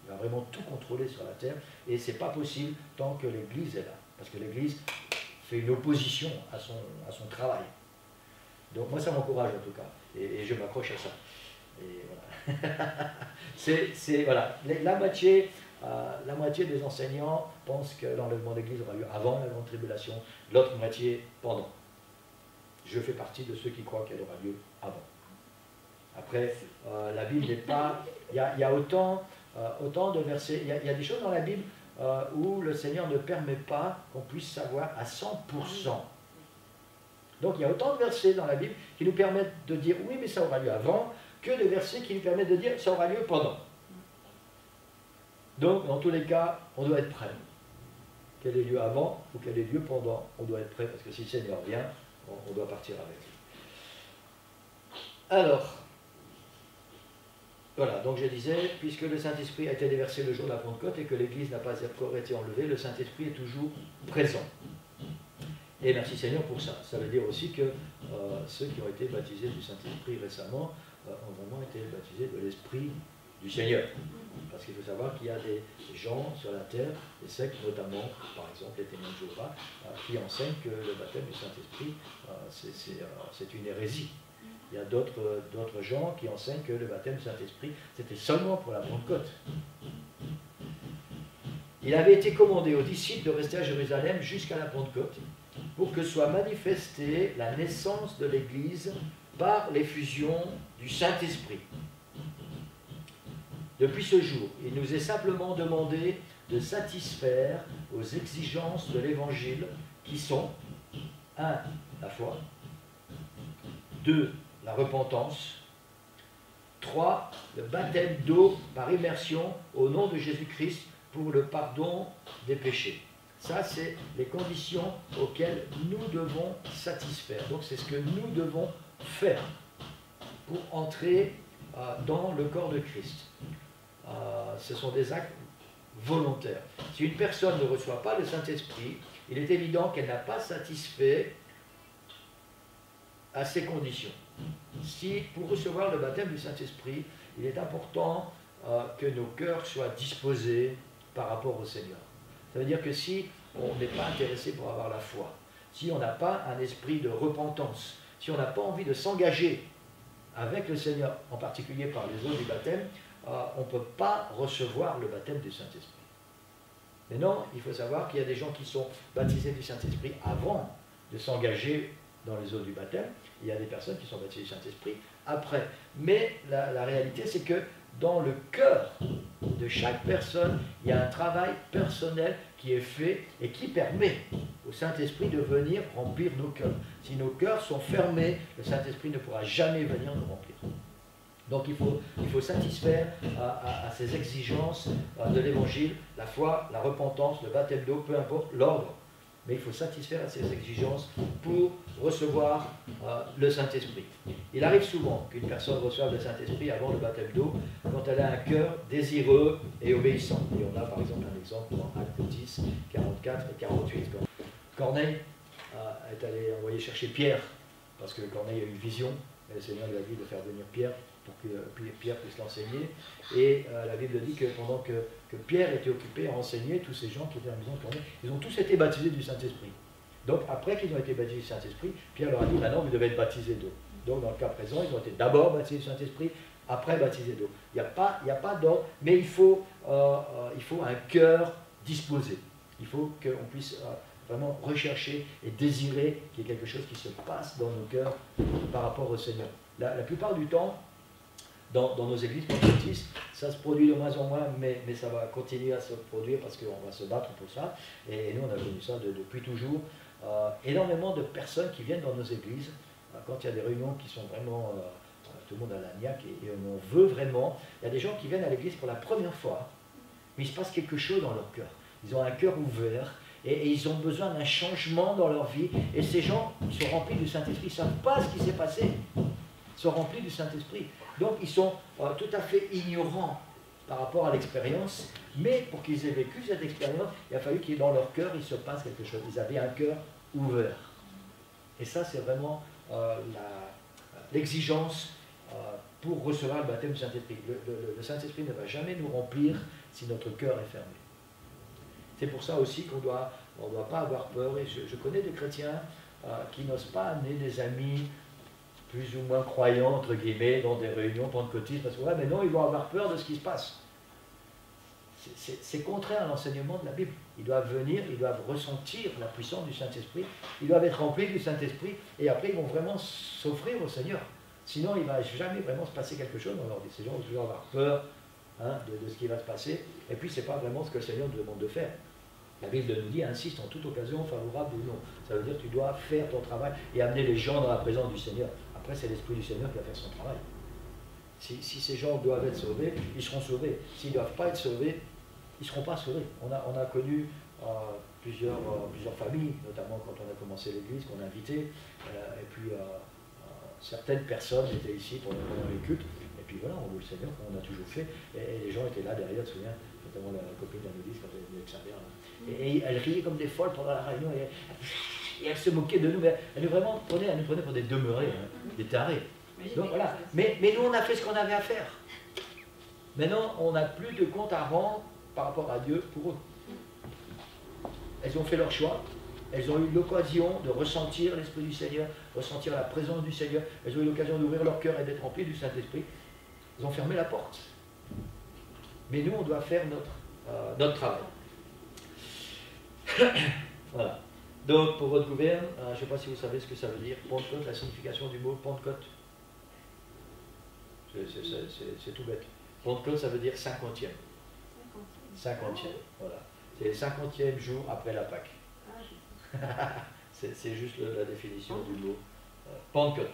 A: Il va vraiment tout contrôler sur la terre, et ce n'est pas possible tant que l'Église est là, parce que l'Église fait une opposition à son travail. Donc moi ça m'encourage en tout cas, et je m'accroche à ça. Et voilà. Voilà. La moitié des enseignants pensent que l'enlèvement de l'Église aura lieu avant la grande tribulation, l'autre moitié pendant. Je fais partie de ceux qui croient qu'elle aura lieu avant. Après, la Bible n'est pas... Il y a autant de versets, il y a des choses dans la Bible où le Seigneur ne permet pas qu'on puisse savoir à 100%. Donc il y a autant de versets dans la Bible qui nous permettent de dire oui, mais ça aura lieu avant, que de versets qui nous permettent de dire ça aura lieu pendant. Donc, dans tous les cas, on doit être prêt. Qu'elle ait lieu avant ou qu'elle ait lieu pendant, on doit être prêt, parce que si le Seigneur vient, on doit partir avec lui. Alors, voilà, donc je disais, puisque le Saint-Esprit a été déversé le jour de la Pentecôte et que l'Église n'a pas encore été enlevée, le Saint-Esprit est toujours présent. Et merci Seigneur pour ça. Ça veut dire aussi que ceux qui ont été baptisés du Saint-Esprit récemment ont vraiment été baptisés de l'Esprit du Seigneur. Parce qu'il faut savoir qu'il y a des gens sur la terre, des sectes notamment, par exemple les témoins de Jéhovah, qui enseignent que le baptême du Saint-Esprit, c'est une hérésie. Il y a d'autres gens qui enseignent que le baptême du Saint-Esprit, c'était seulement pour la Pentecôte. Il avait été commandé aux disciples de rester à Jérusalem jusqu'à la Pentecôte, pour que soit manifestée la naissance de l'Église par l'effusion du Saint-Esprit. Depuis ce jour, il nous est simplement demandé de satisfaire aux exigences de l'Évangile qui sont 1. La foi, 2. La repentance, 3. Le baptême d'eau par immersion au nom de Jésus-Christ pour le pardon des péchés. Ça, c'est les conditions auxquelles nous devons satisfaire. Donc, c'est ce que nous devons faire pour entrer dans le corps de Christ. ce sont des actes volontaires. Si une personne ne reçoit pas le Saint-Esprit, il est évident qu'elle n'a pas satisfait à ces conditions. Si, pour recevoir le baptême du Saint-Esprit, il est important que nos cœurs soient disposés par rapport au Seigneur. Ça veut dire que si on n'est pas intéressé pour avoir la foi, si on n'a pas un esprit de repentance, si on n'a pas envie de s'engager avec le Seigneur, en particulier par les eaux du baptême, on ne peut pas recevoir le baptême du Saint-Esprit. Mais non, il faut savoir qu'il y a des gens qui sont baptisés du Saint-Esprit avant de s'engager dans les eaux du baptême. Il y a des personnes qui sont baptisées du Saint-Esprit après. Mais la réalité, c'est que dans le cœur de chaque personne, il y a un travail personnel qui est fait et qui permet au Saint-Esprit de venir remplir nos cœurs. Si nos cœurs sont fermés, le Saint-Esprit ne pourra jamais venir nous remplir. Donc il faut satisfaire à ces exigences de l'Évangile, la foi, la repentance, le baptême d'eau, peu importe l'ordre. Mais il faut satisfaire à ces exigences pour recevoir le Saint-Esprit. Il arrive souvent qu'une personne reçoive le Saint-Esprit avant le baptême d'eau, quand elle a un cœur désireux et obéissant. Et on a par exemple un exemple dans Actes 10, 44 et 48. Corneille est allé envoyer chercher Pierre, parce que Corneille a eu une vision, et le Seigneur lui a dit de faire venir Pierre, pour que Pierre puisse l'enseigner. Et la Bible dit que pendant que Pierre était occupé à enseigner, tous ces gens qui étaient à la maison de Corneille, ils ont tous été baptisés du Saint-Esprit. Donc après qu'ils ont été baptisés du Saint-Esprit, Pierre leur a dit, maintenant vous devez être baptisés d'eau. Donc dans le cas présent, ils ont été d'abord baptisés du Saint-Esprit, après baptisés d'eau. Il n'y a pas d'ordre, mais il faut un cœur disposé. Il faut qu'on puisse vraiment rechercher et désirer qu'il y ait quelque chose qui se passe dans nos cœurs par rapport au Seigneur. La plupart du temps, dans nos églises pentecôtistes, ça se produit de moins en moins, mais ça va continuer à se produire parce qu'on va se battre pour ça. Et nous, on a connu ça depuis toujours. Énormément de personnes qui viennent dans nos églises, quand il y a des réunions qui sont vraiment... tout le monde a la niaque et on veut vraiment... Il y a des gens qui viennent à l'église pour la première fois, mais il se passe quelque chose dans leur cœur. Ils ont un cœur ouvert et ils ont besoin d'un changement dans leur vie. Et ces gens, ils sont remplis du Saint-Esprit, ils ne savent pas ce qui s'est passé. Ils sont remplis du Saint-Esprit. Donc ils sont tout à fait ignorants par rapport à l'expérience, mais pour qu'ils aient vécu cette expérience, il a fallu qu'il y ait dans leur cœur, il se passe quelque chose. Ils avaient un cœur ouvert. Et ça, c'est vraiment l'exigence pour recevoir le baptême du Saint-Esprit. Le Saint-Esprit ne va jamais nous remplir si notre cœur est fermé. C'est pour ça aussi qu'on ne doit pas avoir peur. Et je connais des chrétiens qui n'osent pas amener des amis plus ou moins croyants, entre guillemets, dans des réunions pentecôtistes, parce que ouais, mais non, ils vont avoir peur de ce qui se passe. C'est contraire à l'enseignement de la Bible. Ils doivent venir, ils doivent ressentir la puissance du Saint-Esprit, ils doivent être remplis du Saint-Esprit, et après ils vont vraiment s'offrir au Seigneur. Sinon, il ne va jamais vraiment se passer quelque chose dans leur vie. Ces gens vont toujours avoir peur de ce qui va se passer, et puis ce n'est pas vraiment ce que le Seigneur nous demande de faire. La Bible nous dit, insiste en toute occasion, favorable ou non. Ça veut dire que tu dois faire ton travail et amener les gens dans la présence du Seigneur. Après, c'est l'Esprit du Seigneur qui va faire son travail. Si ces gens doivent être sauvés, ils seront sauvés. S'ils ne doivent pas être sauvés, ils ne seront pas sauvés. On a connu plusieurs familles, notamment quand on a commencé l'église, qu'on a invité, et puis certaines personnes étaient ici pendant les cultes, et puis voilà, on loue le Seigneur, comme on a toujours fait, et les gens étaient là derrière, tu te souviens, notamment la copine d'Annelise, quand elle venait avec sa mère, et elle riait comme des folles pendant la réunion, et elle se moquait de nous, mais elle nous prenait pour des demeurés, des tarés. Donc voilà, mais nous on a fait ce qu'on avait à faire. Maintenant, on n'a plus de compte à rendre par rapport à Dieu pour eux. Elles ont fait leur choix, elles ont eu l'occasion de ressentir l'Esprit du Seigneur, ressentir la présence du Seigneur, elles ont eu l'occasion d'ouvrir leur cœur et d'être remplies du Saint-Esprit. Elles ont fermé la porte. Mais nous, on doit faire notre travail. Voilà. Donc, pour votre gouverne, je ne sais pas si vous savez ce que ça veut dire, Pentecôte, la signification du mot Pentecôte. C'est tout bête. Pentecôte, ça veut dire 50e. 50e, voilà. C'est le 50e jour après la Pâque. C'est juste la définition du mot Pentecôte.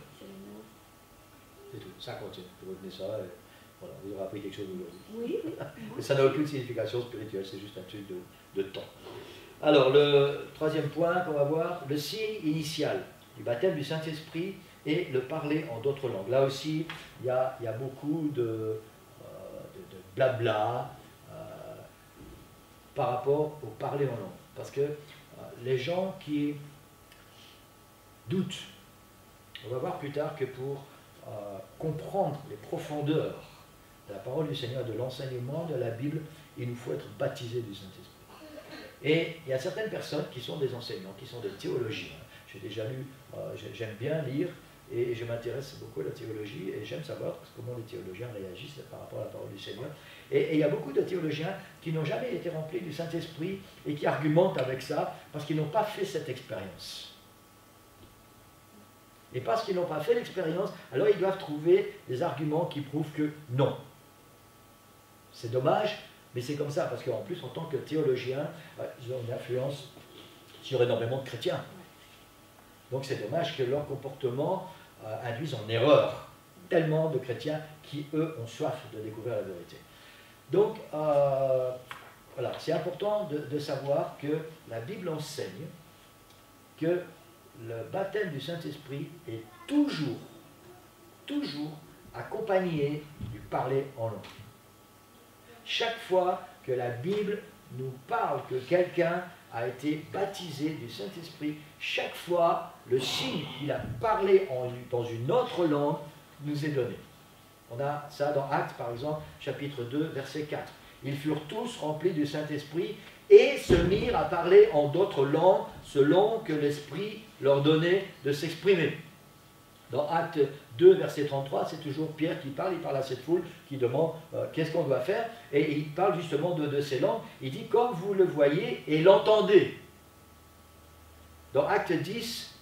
A: C'est tout, 50e. Vous retenez ça, et voilà, vous aurez appris quelque chose aujourd'hui.
B: Oui.
A: Mais ça n'a aucune signification spirituelle, c'est juste un truc de temps. Alors, le troisième point qu'on va voir, le signe initial du baptême du Saint-Esprit et le parler en d'autres langues. Là aussi, il y a beaucoup blabla par rapport au parler en langue. Parce que les gens qui doutent, on va voir plus tard que pour comprendre les profondeurs de la parole du Seigneur, de l'enseignement de la Bible, il nous faut être baptisés du Saint-Esprit. Et il y a certaines personnes qui sont des enseignants, qui sont des théologiens. J'ai déjà lu, j'aime bien lire, et je m'intéresse beaucoup à la théologie, et j'aime savoir comment les théologiens réagissent par rapport à la parole du Seigneur. Et il y a beaucoup de théologiens qui n'ont jamais été remplis du Saint-Esprit et qui argumentent avec ça parce qu'ils n'ont pas fait cette expérience. Et parce qu'ils n'ont pas fait l'expérience, alors ils doivent trouver des arguments qui prouvent que non. C'est dommage, mais c'est comme ça, parce qu'en plus, en tant que théologiens, ils ont une influence sur énormément de chrétiens. Donc c'est dommage que leur comportement induise en erreur tellement de chrétiens qui, eux, ont soif de découvrir la vérité. Donc, voilà, c'est important de savoir que la Bible enseigne que le baptême du Saint-Esprit est toujours accompagné du parler en langue. Chaque fois que la Bible nous parle que quelqu'un a été baptisé du Saint-Esprit, chaque fois, le signe qu'il a parlé dans une autre langue nous est donné. On a ça dans Actes, par exemple, chapitre 2, verset 4. Ils furent tous remplis du Saint-Esprit et se mirent à parler en d'autres langues selon que l'Esprit leur donnait de s'exprimer. Dans Actes 2, verset 33, c'est toujours Pierre qui parle, il parle à cette foule qui demande qu'est-ce qu'on doit faire, et il parle justement de ces langues. Il dit, comme vous le voyez et l'entendez. Dans Actes 10,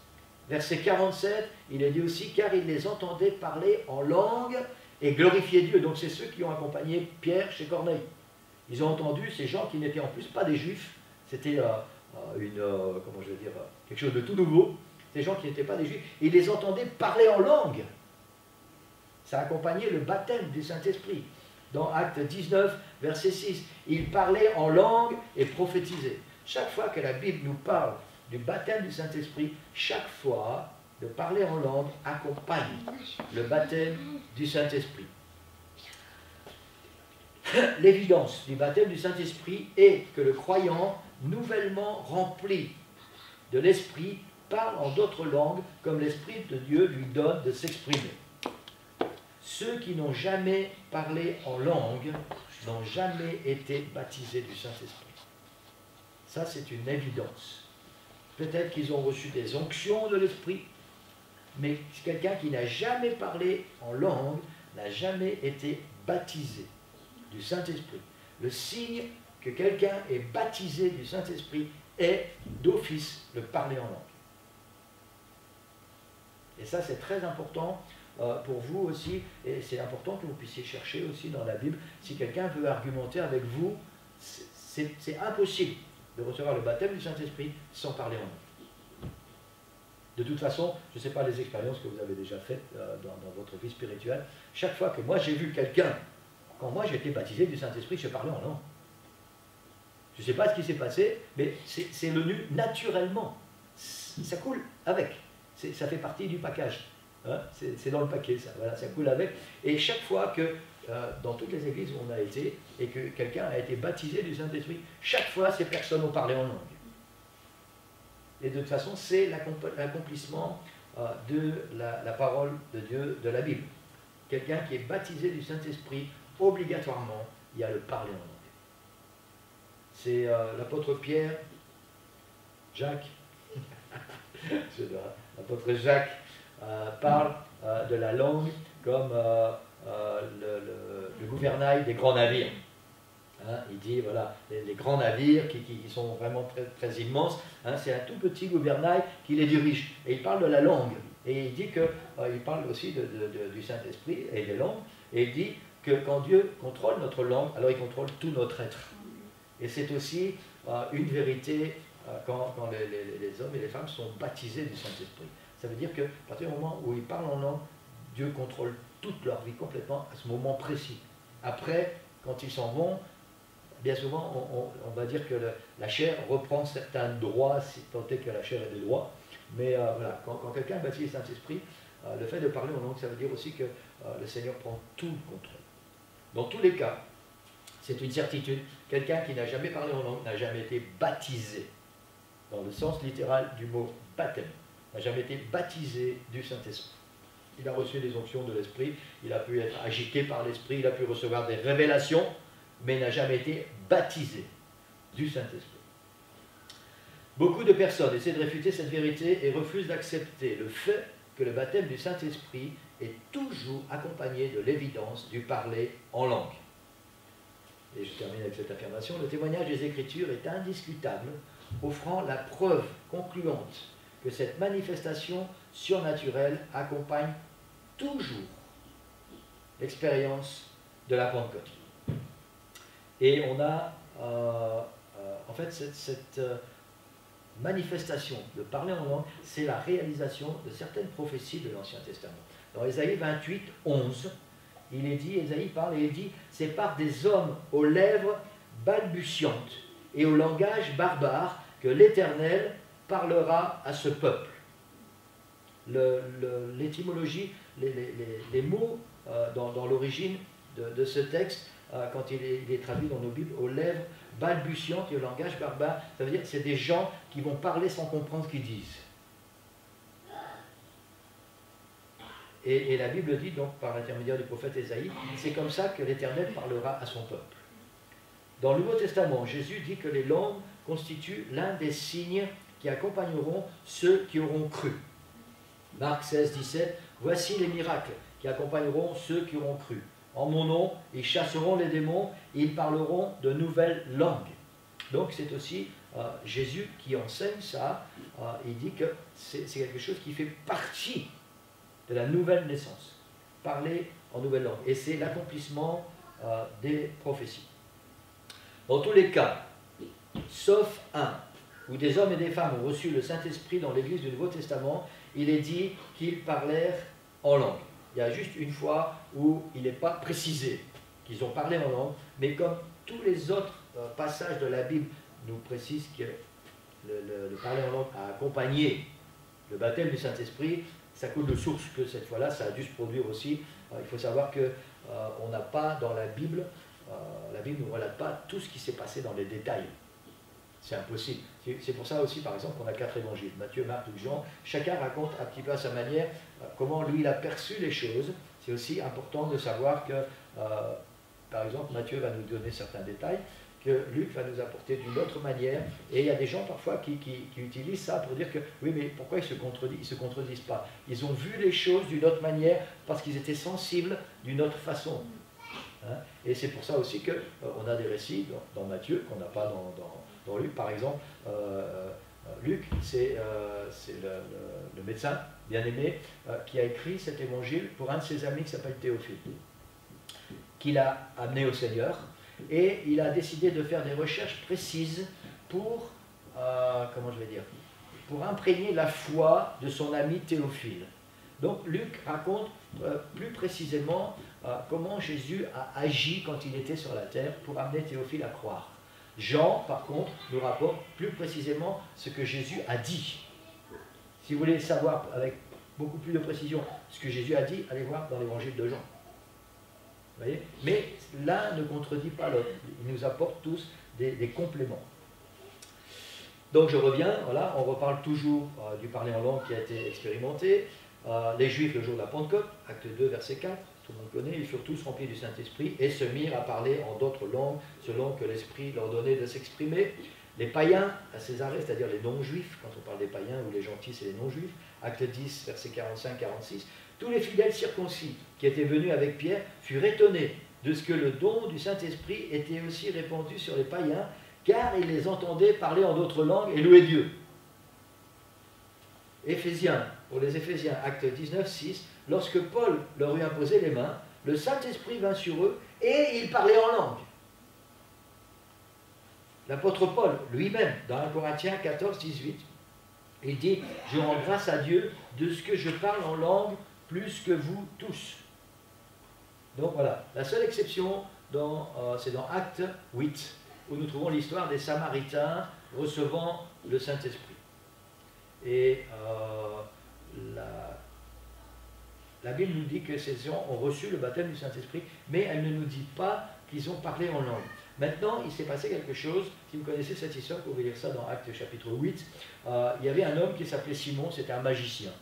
A: verset 47, il est dit aussi, car ils les entendaient parler en langue et glorifier Dieu. Donc c'est ceux qui ont accompagné Pierre chez Corneille. Ils ont entendu ces gens qui n'étaient en plus pas des Juifs, c'était comment je vais dire, quelque chose de tout nouveau, ces gens qui n'étaient pas des Juifs, ils les entendaient parler en langue. Ça accompagnait le baptême du Saint-Esprit. Dans Acte 19, verset 6, ils parlaient en langue et prophétisaient. Chaque fois que la Bible nous parle du baptême du Saint-Esprit, chaque fois, de parler en langue accompagne le baptême du Saint-Esprit. L'évidence du baptême du Saint-Esprit est que le croyant, nouvellement rempli de l'Esprit, parle en d'autres langues comme l'Esprit de Dieu lui donne de s'exprimer. Ceux qui n'ont jamais parlé en langue n'ont jamais été baptisés du Saint-Esprit. Ça, c'est une évidence. Peut-être qu'ils ont reçu des onctions de l'Esprit, mais quelqu'un qui n'a jamais parlé en langue n'a jamais été baptisé du Saint-Esprit. Le signe que quelqu'un est baptisé du Saint-Esprit est d'office le parler en langue. Et ça, c'est très important pour vous aussi, et c'est important que vous puissiez chercher aussi dans la Bible. Si quelqu'un veut argumenter avec vous, c'est impossible de recevoir le baptême du Saint-Esprit sans parler en langue. De toute façon, je ne sais pas les expériences que vous avez déjà faites dans votre vie spirituelle. Chaque fois que moi j'ai vu quelqu'un, quand moi j'ai été baptisé du Saint-Esprit, je parlais en langue. Je ne sais pas ce qui s'est passé, mais c'est venu naturellement. Ça coule avec. Ça fait partie du package. Hein, c'est dans le paquet, ça. Voilà, ça coule avec. Et chaque fois que, dans toutes les églises où on a été, et que quelqu'un a été baptisé du Saint-Esprit, chaque fois, ces personnes ont parlé en langue. Et de toute façon, c'est l'accomplissement de la parole de Dieu, de la Bible. Quelqu'un qui est baptisé du Saint-Esprit, obligatoirement, il y a le parler en langue. C'est l'apôtre Pierre, Jacques, l'apôtre Jacques parle de la langue comme le gouvernail des grands navires. Hein, il dit, voilà, les grands navires qui sont vraiment très, très immenses, hein, c'est un tout petit gouvernail qui les dirige. Et il parle de la langue. Et il dit que, il parle aussi du Saint-Esprit et des langues. Et il dit que quand Dieu contrôle notre langue, alors il contrôle tout notre être. Et c'est aussi une vérité quand les hommes et les femmes sont baptisés du Saint-Esprit. Ça veut dire qu'à partir du moment où ils parlent en langue, Dieu contrôle toute leur vie complètement à ce moment précis. Après, quand ils s'en vont, bien souvent, on va dire que la chair reprend certains droits, si tant est que la chair ait des droits. Mais voilà, quand quelqu'un baptise le Saint-Esprit, le fait de parler en langue, ça veut dire aussi que le Seigneur prend tout le contrôle. Dans tous les cas, C'est une certitude. Quelqu'un qui n'a jamais parlé en langue n'a jamais été baptisé, dans le sens littéral du mot baptême, n'a jamais été baptisé du Saint-Esprit. Il a reçu les onctions de l'Esprit, il a pu être agité par l'Esprit, il a pu recevoir des révélations, mais n'a jamais été baptisé du Saint-Esprit. Beaucoup de personnes essaient de réfuter cette vérité et refusent d'accepter le fait que le baptême du Saint-Esprit est toujours accompagné de l'évidence du parler en langue. Et je termine avec cette affirmation, le témoignage des Écritures est indiscutable, offrant la preuve concluante que cette manifestation surnaturelle accompagne toujours l'expérience de la Pentecôte. Et on a en fait cette manifestation de parler en langue, c'est la réalisation de certaines prophéties de l'Ancien Testament. Dans Ésaïe 28, 11, il est dit, Ésaïe parle et il dit, c'est par des hommes aux lèvres balbutiantes et au langage barbare que l'Éternel parlera à ce peuple. L'étymologie, les mots dans l'origine de ce texte, quand il est traduit dans nos Bibles, aux lèvres balbutiantes et au langage barbare, ça veut dire que c'est des gens qui vont parler sans comprendre ce qu'ils disent. Et la Bible dit donc, par l'intermédiaire du prophète Ésaïe, c'est comme ça que l'Éternel parlera à son peuple. Dans le Nouveau Testament, Jésus dit que les langues constituent l'un des signes qui accompagneront ceux qui auront cru. Marc 16, 17, voici les miracles qui accompagneront ceux qui auront cru. En mon nom, ils chasseront les démons, ils parleront de nouvelles langues. Donc c'est aussi Jésus qui enseigne ça. Il dit que c'est quelque chose qui fait partie de la nouvelle naissance. Parler en nouvelle langue. Et c'est l'accomplissement des prophéties. Dans tous les cas, sauf un, où des hommes et des femmes ont reçu le Saint-Esprit dans l'Église du Nouveau Testament, il est dit qu'ils parlèrent en langue. Il y a juste une fois où il n'est pas précisé qu'ils ont parlé en langue, mais comme tous les autres passages de la Bible nous précisent que le parler en langue a accompagné le baptême du Saint-Esprit, ça coule de source que cette fois-là, ça a dû se produire aussi. Il faut savoir qu'on n'a pas dans la Bible ne relate pas tout ce qui s'est passé dans les détails. C'est impossible. C'est pour ça aussi, par exemple, qu'on a 4 évangiles, Matthieu, Marc, Luc, Jean. Chacun raconte un petit peu à sa manière comment lui il a perçu les choses. C'est aussi important de savoir que, par exemple, Matthieu va nous donner certains détails, que Luc va nous apporter d'une autre manière. Et il y a des gens parfois qui utilisent ça pour dire que, oui, mais pourquoi ils se contredisent pas? Ils ont vu les choses d'une autre manière parce qu'ils étaient sensibles d'une autre façon. Hein? Et c'est pour ça aussi qu'on a des récits dans Matthieu qu'on n'a pas dans Luc. Par exemple, Luc, c'est le médecin bien-aimé qui a écrit cet évangile pour un de ses amis qui s'appelle Théophile, qu'il a amené au Seigneur, et il a décidé de faire des recherches précises pour, pour imprégner la foi de son ami Théophile. Donc Luc raconte plus précisément comment Jésus a agi quand il était sur la terre pour amener Théophile à croire. Jean, par contre, nous rapporte plus précisément ce que Jésus a dit. Si vous voulez savoir avec beaucoup plus de précision ce que Jésus a dit, allez voir dans l'évangile de Jean. Vous voyez? Mais l'un ne contredit pas l'autre. Ils nous apportent tous des compléments. Donc je reviens, voilà, on reparle toujours du parler en langue qui a été expérimenté. Les Juifs, le jour de la Pentecôte, acte 2, verset 4, tout le monde connaît, ils furent tous remplis du Saint-Esprit et se mirent à parler en d'autres langues selon que l'Esprit leur donnait de s'exprimer. Les païens à Césarée, c'est-à-dire les non-juifs, quand on parle des païens ou les gentils, c'est les non-juifs, acte 10, verset 45-46, tous les fidèles circoncis qui étaient venus avec Pierre furent étonnés de ce que le don du Saint-Esprit était aussi répandu sur les païens, car ils les entendaient parler en d'autres langues et louer Dieu. Éphésiens, pour les Éphésiens, acte 19, 6, lorsque Paul leur eut imposé les mains, le Saint-Esprit vint sur eux et ils parlaient en langue. L'apôtre Paul lui-même, dans 1 Corinthiens 14, 18, il dit « Je rends grâce à Dieu de ce que je parle en langue plus que vous tous. » Donc voilà, la seule exception, c'est dans Acte 8, où nous trouvons l'histoire des Samaritains recevant le Saint-Esprit. Et la Bible nous dit que ces gens ont reçu le baptême du Saint-Esprit, mais elle ne nous dit pas qu'ils ont parlé en langue. Maintenant, il s'est passé quelque chose. Si vous connaissez cette histoire, vous pouvez lire ça dans Actes chapitre 8. Il y avait un homme qui s'appelait Simon, c'était un magicien.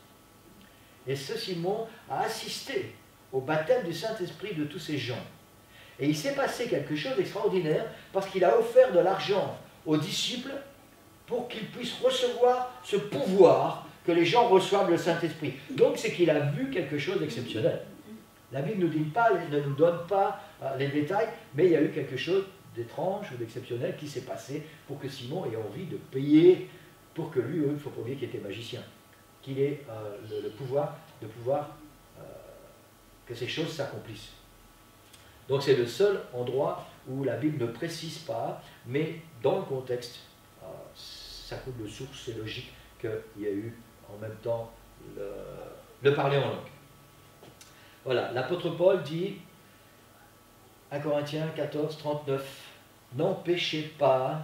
A: Et ce Simon a assisté au baptême du Saint-Esprit de tous ces gens. Et il s'est passé quelque chose d'extraordinaire parce qu'il a offert de l'argent aux disciples pour qu'ils puissent recevoir ce pouvoir que les gens reçoivent le Saint-Esprit. Donc c'est qu'il a vu quelque chose d'exceptionnel. La Bible ne nous donne pas les détails, mais il y a eu quelque chose d'étrange ou d'exceptionnel qui s'est passé pour que Simon ait envie de payer pour que lui, il ne faut pas oublier qu'il était magicien, qu'il ait le pouvoir de pouvoir que ces choses s'accomplissent. Donc c'est le seul endroit où la Bible ne précise pas, mais dans le contexte, ça coule de source, c'est logique qu'il y a eu en même temps le parler en langue. Voilà, l'apôtre Paul dit, 1 Corinthiens 14, 39, « N'empêchez pas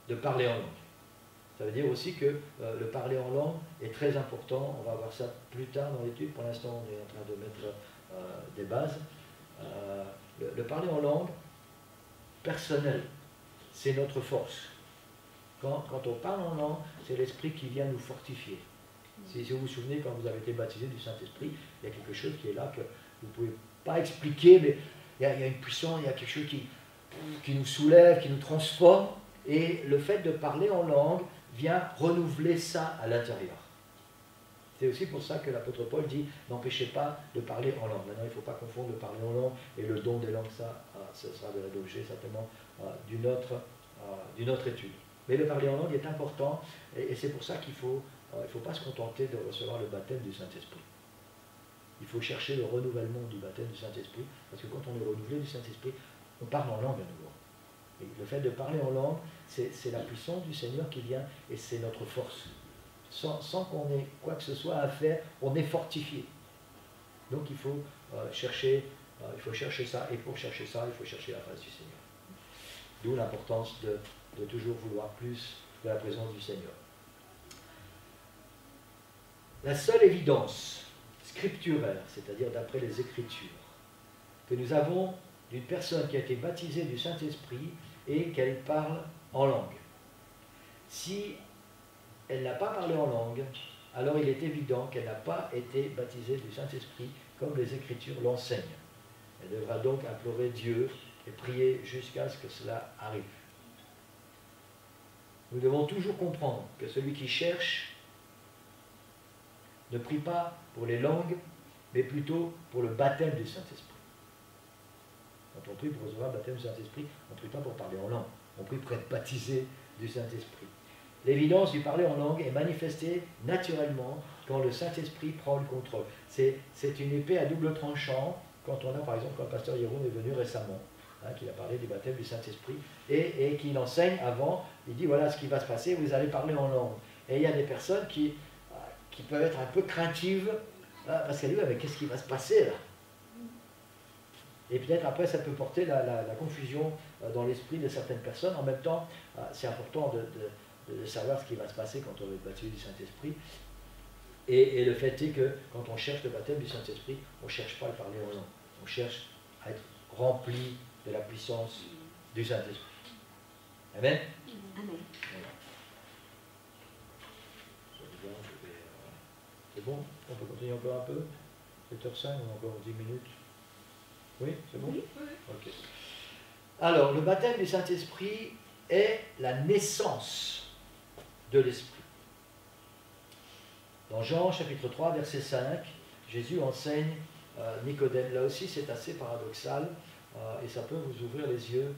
A: de parler en langue ». Ça veut dire aussi que le parler en langue est très important. On va voir ça plus tard dans l'étude. Pour l'instant, on est en train de mettre des bases. Le parler en langue personnelle, c'est notre force. Quand on parle en langue, c'est l'Esprit qui vient nous fortifier. Si vous vous souvenez, quand vous avez été baptisé du Saint-Esprit, il y a quelque chose qui est là que vous ne pouvez pas expliquer, mais il y a une puissance, il y a quelque chose qui nous soulève, qui nous transforme. Et le fait de parler en langue vient renouveler ça à l'intérieur. C'est aussi pour ça que l'apôtre Paul dit « N'empêchez pas de parler en langue ». Maintenant, il ne faut pas confondre le parler en langue et le don des langues. Ça, ce sera l'objet certainement d'une autre étude. Mais le parler en langue est important et c'est pour ça qu'il faut, il ne faut pas se contenter de recevoir le baptême du Saint-Esprit. Il faut chercher le renouvellement du baptême du Saint-Esprit, parce que quand on est renouvelé du Saint-Esprit, on parle en langue à nouveau. Et le fait de parler en langue, c'est la puissance du Seigneur qui vient et c'est notre force. Sans qu'on ait quoi que ce soit à faire, on est fortifié. Donc il faut chercher ça, et pour chercher ça, il faut chercher la face du Seigneur. D'où l'importance de toujours vouloir plus de la présence du Seigneur. La seule évidence scripturaire, c'est-à-dire d'après les Écritures, que nous avons d'une personne qui a été baptisée du Saint-Esprit et qu'elle parle en langue. Si elle n'a pas parlé en langue, alors il est évident qu'elle n'a pas été baptisée du Saint-Esprit comme les Écritures l'enseignent. Elle devra donc implorer Dieu et prier jusqu'à ce que cela arrive. Nous devons toujours comprendre que celui qui cherche ne prie pas pour les langues, mais plutôt pour le baptême du Saint-Esprit. Quand on prie pour recevoir le baptême du Saint-Esprit, on ne prie pas pour parler en langue, on prie pour être baptisé du Saint-Esprit. L'évidence du parler en langue est manifestée naturellement quand le Saint-Esprit prend le contrôle. C'est une épée à double tranchant quand on a, par exemple, quand le pasteur Jérôme est venu récemment, qu'il a parlé du baptême du Saint-Esprit, et qu'il enseigne avant, il dit voilà ce qui va se passer, vous allez parler en langue. Et il y a des personnes qui peuvent être un peu craintives, parce qu'elles disent mais qu'est-ce qui va se passer là? Et peut-être après ça peut porter la confusion dans l'esprit de certaines personnes. En même temps, c'est important de savoir ce qui va se passer quand on est baptisé du Saint-Esprit. Et le fait est que quand on cherche le baptême du Saint-Esprit, on ne cherche pas à le parler en langue. On cherche à être rempli de la puissance du Saint-Esprit. Amen.
B: Amen.
A: Voilà. C'est bon? On peut continuer encore un peu? 7h05, on a encore 10 minutes. Oui, c'est bon?
B: Oui.
A: Ok. Alors, le baptême du Saint-Esprit est la naissance de l'Esprit. Dans Jean chapitre 3, verset 5, Jésus enseigne Nicodème. Là aussi, c'est assez paradoxal et ça peut vous ouvrir les yeux.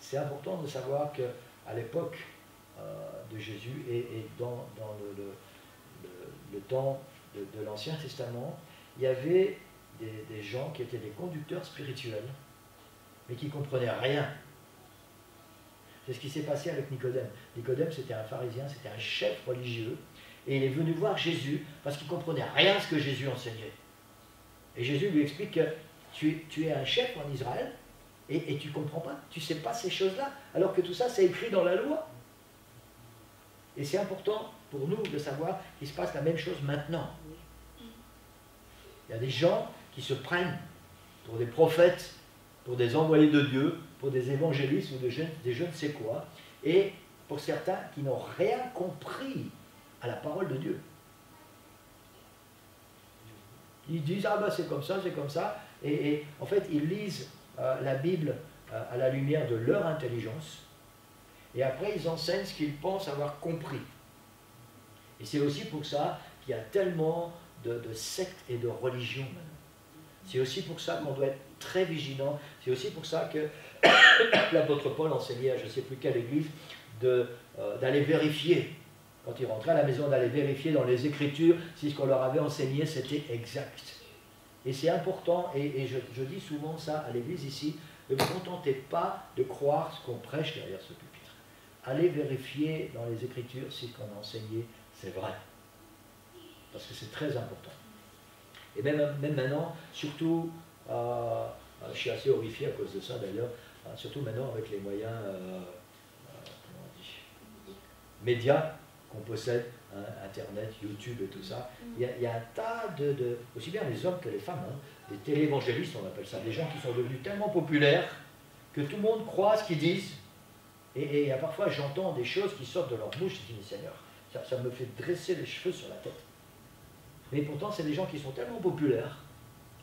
A: C'est important de savoir qu'à l'époque de Jésus et dans le temps de l'Ancien Testament, il y avait des gens qui étaient des conducteurs spirituels, mais qui ne comprenaient rien. C'est ce qui s'est passé avec Nicodème. Nicodème, c'était un pharisien, c'était un chef religieux, et il est venu voir Jésus parce qu'il ne comprenait rien à ce que Jésus enseignait. Et Jésus lui explique que tu es un chef en Israël, et tu ne comprends pas, tu ne sais pas ces choses-là, alors que tout ça, c'est écrit dans la loi. Et c'est important pour nous de savoir qu'il se passe la même chose maintenant. Il y a des gens qui se prennent pour des prophètes pour des envoyés de Dieu, pour des évangélistes ou des je ne sais quoi, et pour certains qui n'ont rien compris à la parole de Dieu. Ils disent, ah ben c'est comme ça, et en fait ils lisent la Bible à la lumière de leur intelligence, et après ils enseignent ce qu'ils pensent avoir compris. Et c'est aussi pour ça qu'il y a tellement de sectes et de religions maintenant. C'est aussi pour ça qu'on doit être très vigilant, c'est aussi pour ça que l'apôtre Paul enseignait à je ne sais plus quelle église d'aller vérifier, quand ils rentraient à la maison, d'aller vérifier dans les Écritures si ce qu'on leur avait enseigné c'était exact. Et c'est important, et je dis souvent ça à l'église ici, ne vous contentez pas de croire ce qu'on prêche derrière ce pupitre. Allez vérifier dans les Écritures si ce qu'on a enseigné c'est vrai. Parce que c'est très important. Et même maintenant, surtout, je suis assez horrifié à cause de ça d'ailleurs, surtout maintenant avec les moyens comment on dit, médias qu'on possède, hein, Internet, YouTube et tout ça, il y a un tas aussi bien les hommes que les femmes, hein, des télévangélistes on appelle ça, des gens qui sont devenus tellement populaires que tout le monde croit ce qu'ils disent, et parfois j'entends des choses qui sortent de leur bouche, je dis mais Seigneur, ça me fait dresser les cheveux sur la tête. Mais pourtant, c'est des gens qui sont tellement populaires,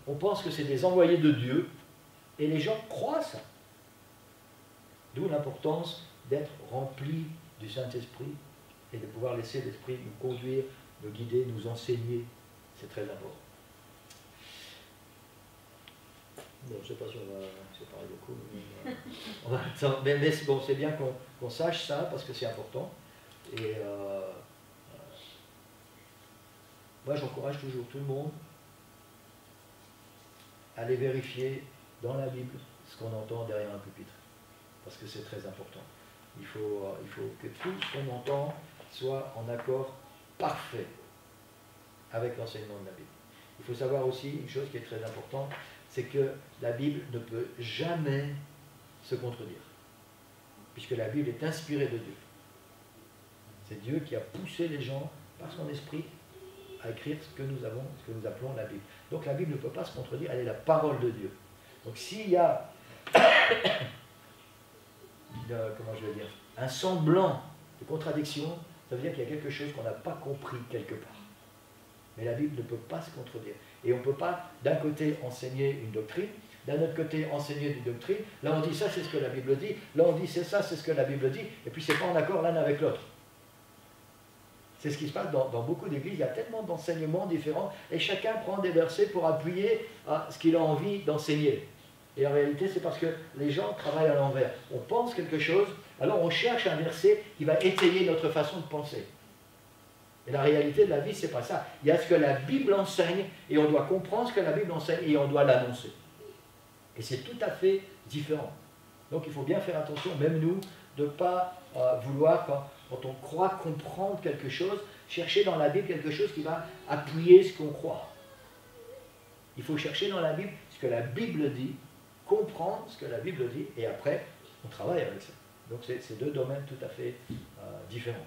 A: on pense que c'est des envoyés de Dieu, et les gens croient ça. D'où l'importance d'être rempli du Saint-Esprit et de pouvoir laisser l'Esprit nous conduire, nous guider, nous enseigner. C'est très important. Bon, je ne sais pas si on va se parler beaucoup, mais bon, c'est bien qu'on sache ça, parce que c'est important. Et moi, j'encourage toujours tout le monde à aller vérifier dans la Bible ce qu'on entend derrière un pupitre, parce que c'est très important. Il faut que tout ce qu'on entend soit en accord parfait avec l'enseignement de la Bible. Il faut savoir aussi une chose qui est très importante, c'est que la Bible ne peut jamais se contredire, puisque la Bible est inspirée de Dieu. C'est Dieu qui a poussé les gens par son esprit à écrire ce que nous appelons la Bible. Donc la Bible ne peut pas se contredire, elle est la parole de Dieu. Donc s'il y a comment je vais dire, un semblant de contradiction, ça veut dire qu'il y a quelque chose qu'on n'a pas compris quelque part. Mais la Bible ne peut pas se contredire. Et on ne peut pas d'un côté enseigner une doctrine, d'un autre côté enseigner une doctrine, là on dit ça c'est ce que la Bible dit, là on dit c'est ça c'est ce que la Bible dit, et puis c'est pas en accord l'un avec l'autre. C'est ce qui se passe dans beaucoup d'églises, il y a tellement d'enseignements différents, et chacun prend des versets pour appuyer à ce qu'il a envie d'enseigner. Et en réalité, c'est parce que les gens travaillent à l'envers. On pense quelque chose, alors on cherche un verset qui va étayer notre façon de penser. Et la réalité de la vie, c'est pas ça. Il y a ce que la Bible enseigne, et on doit comprendre ce que la Bible enseigne, et on doit l'annoncer. Et c'est tout à fait différent. Donc il faut bien faire attention, même nous, de ne pas vouloir, quand on croit comprendre quelque chose, chercher dans la Bible quelque chose qui va appuyer ce qu'on croit. Il faut chercher dans la Bible ce que la Bible dit, comprendre ce que la Bible dit, et après, on travaille avec ça. Donc c'est deux domaines tout à fait différents.